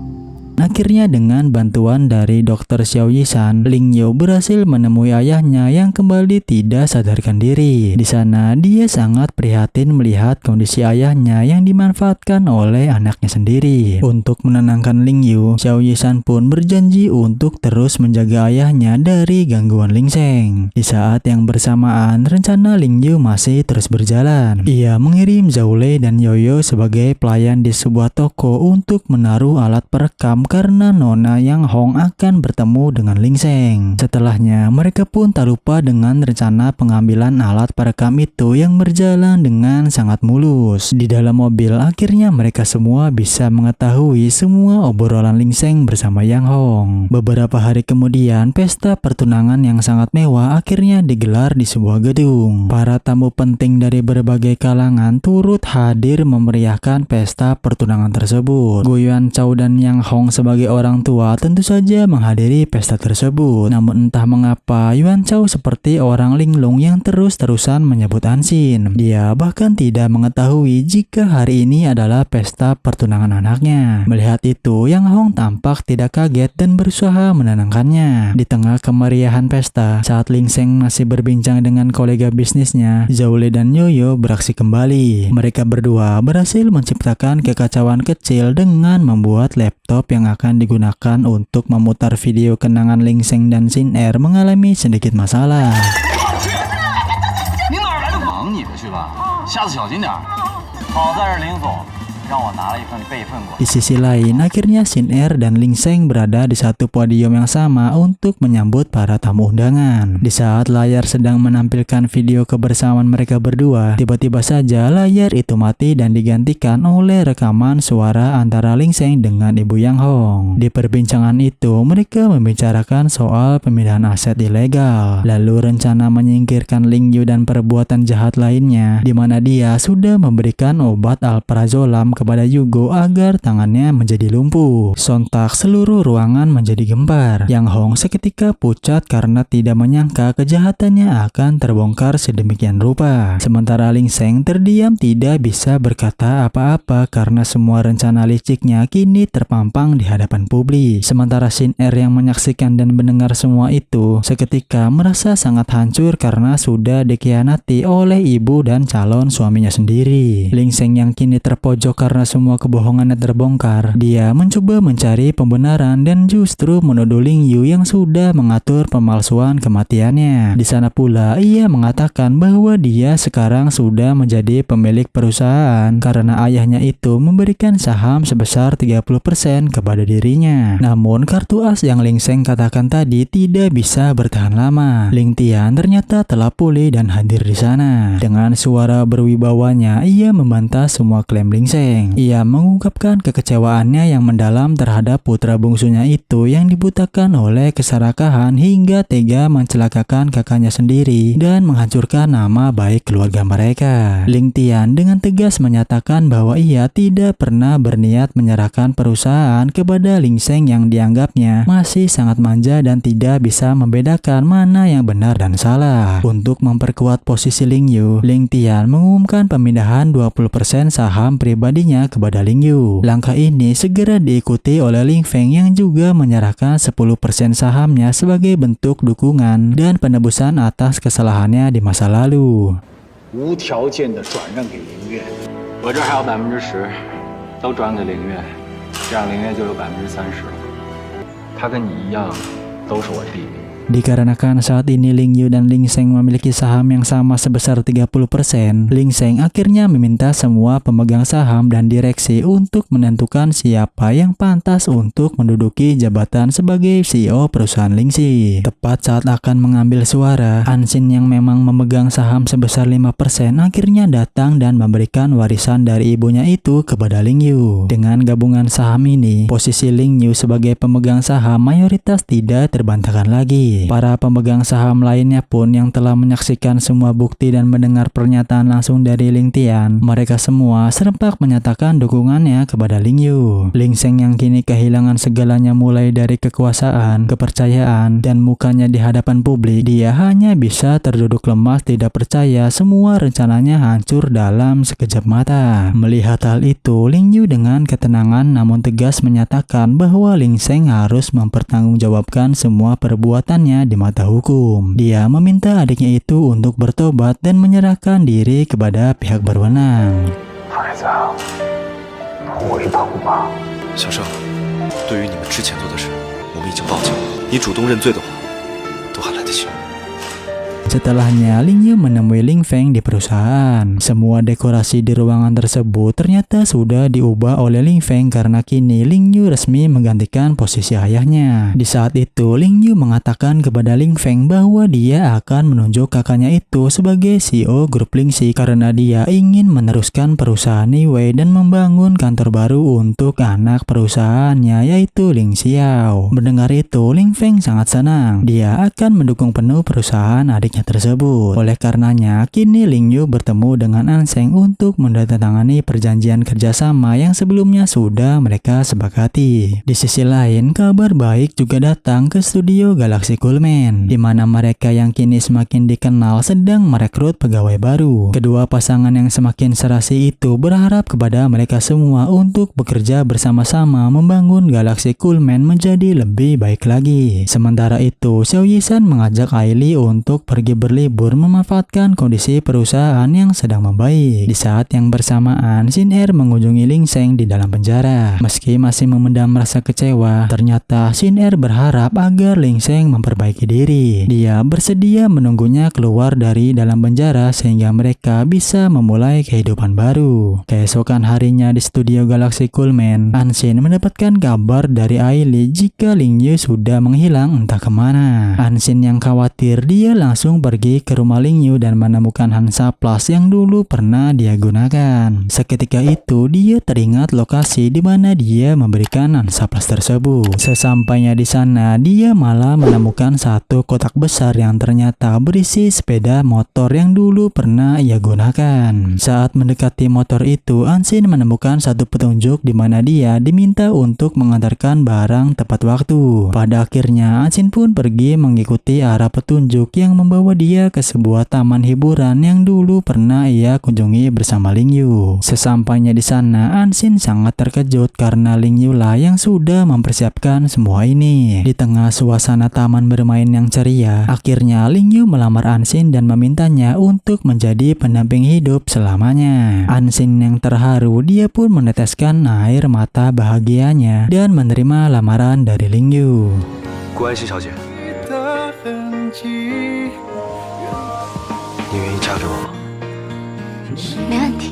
Akhirnya dengan bantuan dari Dr. Xiao Yisan, Ling Yu berhasil menemui ayahnya yang kembali tidak sadarkan diri. Di sana, dia sangat prihatin melihat kondisi ayahnya yang dimanfaatkan oleh anaknya sendiri. Untuk menenangkan Ling Yu, Xiao Yisan pun berjanji untuk terus menjaga ayahnya dari gangguan Ling Xing. Di saat yang bersamaan, rencana Ling Yu masih terus berjalan. Ia mengirim Zhao Lei dan Yoyo sebagai pelayan di sebuah toko untuk menaruh alat perekam karena Nona Yang Hong akan bertemu dengan Ling Xing. Setelahnya, mereka pun tak lupa dengan rencana pengambilan alat perekam itu yang berjalan dengan sangat mulus. Di dalam mobil, akhirnya mereka semua bisa mengetahui semua obrolan Ling Xing bersama Yang Hong. Beberapa hari kemudian, pesta pertunangan yang sangat mewah akhirnya digelar di sebuah gedung. Para tamu penting dari berbagai kalangan turut hadir memeriahkan pesta pertunangan tersebut. Gu Yuanchao dan Yang Hong sebagai orang tua tentu saja menghadiri pesta tersebut. Namun entah mengapa Yuanchao seperti orang linglung yang terus-terusan menyebut Anxin. Dia bahkan tidak mengetahui jika hari ini adalah pesta pertunangan anaknya. Melihat itu, Yang Hong tampak tidak kaget dan berusaha menenangkannya. Di tengah kemeriahan pesta, saat Ling Xing masih berbincang dengan kolega bisnisnya, Zhao Lei dan Yoyo beraksi kembali. Mereka berdua berhasil menciptakan kekacauan kecil dengan membuat laptop yang akan digunakan untuk memutar video kenangan Ling Xing dan Xin Er mengalami sedikit masalah. 你哪儿来的忙你的去吧，下次小心点。好在是林总让我拿了一份备份过来。 Di sisi lain, akhirnya Xin Er dan Ling Xing berada di satu podium yang sama untuk menyambut para tamu undangan. Di saat layar sedang menampilkan video kebersamaan mereka berdua, tiba-tiba saja layar itu mati dan digantikan oleh rekaman suara antara Ling Xing dengan Ibu Yang Hong. Di perbincangan itu, mereka membicarakan soal pemindahan aset ilegal, lalu rencana menyingkirkan Ling Yu dan perbuatan jahat lainnya, di mana dia sudah memberikan obat alprazolam kepada Yugo agar tangannya menjadi lumpuh. Sontak seluruh ruangan menjadi gempar. Yang Hong seketika pucat karena tidak menyangka kejahatannya akan terbongkar sedemikian rupa. Sementara Ling Xing terdiam tidak bisa berkata apa-apa karena semua rencana liciknya kini terpampang di hadapan publik. Sementara Xin Er yang menyaksikan dan mendengar semua itu seketika merasa sangat hancur karena sudah dikhianati oleh ibu dan calon suaminya sendiri. Ling Xing yang kini terpojok karena semua kebohongannya terbongkar, dia mencoba mencari pembenaran dan justru menuduh Ling Yu yang sudah mengatur pemalsuan kematiannya. Di sana pula ia mengatakan bahwa dia sekarang sudah menjadi pemilik perusahaan karena ayahnya itu memberikan saham sebesar 30% kepada dirinya. Namun kartu as yang Ling Xing katakan tadi tidak bisa bertahan lama. Ling Tian ternyata telah pulih dan hadir di sana. Dengan suara berwibawanya, ia membantah semua klaim Ling Xing. Feng. Ia mengungkapkan kekecewaannya yang mendalam terhadap putra bungsunya itu yang dibutakan oleh keserakahan hingga tega mencelakakan kakaknya sendiri dan menghancurkan nama baik keluarga mereka. Ling Tian dengan tegas menyatakan bahwa ia tidak pernah berniat menyerahkan perusahaan kepada Ling Sheng yang dianggapnya masih sangat manja dan tidak bisa membedakan mana yang benar dan salah. Untuk memperkuat posisi Ling Yu, Ling Tian mengumumkan pemindahan 20% saham pribadinya kepada Ling Yu. Langkah ini segera diikuti oleh Ling Feng yang juga menyerahkan 10% sahamnya sebagai bentuk dukungan dan penebusan atas kesalahannya di masa lalu. 无条件的转让给林月，我这还有10%，都转给林月，这样林月就有30%了。他跟你一样，都是我弟弟。 Dikarenakan saat ini Ling Yu dan Ling Sheng memiliki saham yang sama sebesar 30%, Ling Sheng akhirnya meminta semua pemegang saham dan direksi untuk menentukan siapa yang pantas untuk menduduki jabatan sebagai CEO perusahaan Lingxi. Tepat saat akan mengambil suara, Ansin yang memang memegang saham sebesar 5% akhirnya datang dan memberikan warisan dari ibunya itu kepada Ling Yu. Dengan gabungan saham ini, posisi Ling Yu sebagai pemegang saham mayoritas tidak terbantahkan lagi. Para pemegang saham lainnya pun yang telah menyaksikan semua bukti dan mendengar pernyataan langsung dari Ling Tian, mereka semua serempak menyatakan dukungannya kepada Ling Yu. Ling Sheng yang kini kehilangan segalanya mulai dari kekuasaan, kepercayaan, dan mukanya di hadapan publik, dia hanya bisa terduduk lemas tidak percaya semua rencananya hancur dalam sekejap mata. Melihat hal itu, Ling Yu dengan ketenangan namun tegas menyatakan bahwa Ling Sheng harus mempertanggungjawabkan semua perbuatannya di mata hukum. Dia meminta adiknya itu untuk bertobat dan menyerahkan diri kepada pihak berwenang. 孩子，回头吧。小盛，对于你们之前做的事，我们已经报警了。你主动认罪的话，都还来得及。 Setelahnya, Ling Yu menemui Ling Feng di perusahaan. Semua dekorasi di ruangan tersebut ternyata sudah diubah oleh Ling Feng karena kini Ling Yu resmi menggantikan posisi ayahnya. Di saat itu, Ling Yu mengatakan kepada Ling Feng bahwa dia akan menunjuk kakaknya itu sebagai CEO grup Lingxi karena dia ingin meneruskan perusahaan Niwei dan membangun kantor baru untuk anak perusahaannya yaitu Ling Xiao. Mendengar itu, Ling Feng sangat senang. Dia akan mendukung penuh perusahaan adiknya tersebut. Oleh karenanya, kini Ling Yu bertemu dengan Anseng untuk menandatangani perjanjian kerjasama yang sebelumnya sudah mereka sepakati. Di sisi lain, kabar baik juga datang ke studio Galaxy Coolman, di mana mereka yang kini semakin dikenal sedang merekrut pegawai baru. Kedua pasangan yang semakin serasi itu berharap kepada mereka semua untuk bekerja bersama-sama membangun Galaxy Coolman menjadi lebih baik lagi. Sementara itu, Xiao Yisan mengajak Ailey untuk pergi berlibur memanfaatkan kondisi perusahaan yang sedang membaik. Di saat yang bersamaan, Xin Er mengunjungi Ling Sheng di dalam penjara. Meski masih memendam rasa kecewa, ternyata Xin Er berharap agar Ling Sheng memperbaiki diri. Dia bersedia menunggunya keluar dari dalam penjara sehingga mereka bisa memulai kehidupan baru. Keesokan harinya di studio Galaxy Coolman, Ansin mendapatkan kabar dari Ailey jika Ling Yu sudah menghilang entah kemana. Ansin yang khawatir, dia langsung pergi ke rumah Ling Yu dan menemukan Hansa Plus yang dulu pernah dia gunakan. Seketika itu, dia teringat lokasi di mana dia memberikan Hansa Plus tersebut. Sesampainya di sana, dia malah menemukan satu kotak besar yang ternyata berisi sepeda motor yang dulu pernah ia gunakan. Saat mendekati motor itu, Ansin menemukan satu petunjuk di mana dia diminta untuk mengantarkan barang tepat waktu. Pada akhirnya, Ansin pun pergi mengikuti arah petunjuk yang membawa dia ke sebuah taman hiburan yang dulu pernah ia kunjungi bersama Ling Yu. Sesampainya di sana, Ansin sangat terkejut karena Ling Yu lah yang sudah mempersiapkan semua ini. Di tengah suasana taman bermain yang ceria, akhirnya Ling Yu melamar Ansin dan memintanya untuk menjadi pendamping hidup selamanya. Ansin yang terharu, dia pun meneteskan air mata bahagianya dan menerima lamaran dari Ling Yu. 顾安西小姐，你愿意嫁给我吗？没问题。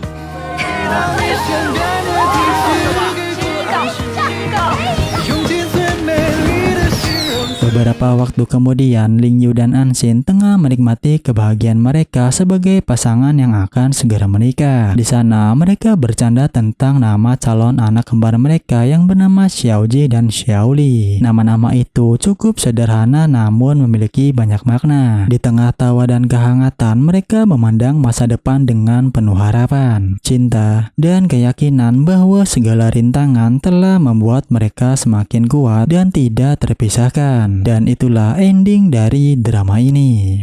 Beberapa waktu kemudian, Ling Yu dan Anshin tengah menikmati kebahagiaan mereka sebagai pasangan yang akan segera menikah. Di sana, mereka bercanda tentang nama calon anak kembar mereka yang bernama Xiaoji dan Xiaoli. Nama-nama itu cukup sederhana namun memiliki banyak makna. Di tengah tawa dan kehangatan, mereka memandang masa depan dengan penuh harapan, cinta, dan keyakinan bahwa segala rintangan telah membuat mereka semakin kuat dan tidak terpisahkan. Dan itulah ending dari drama ini.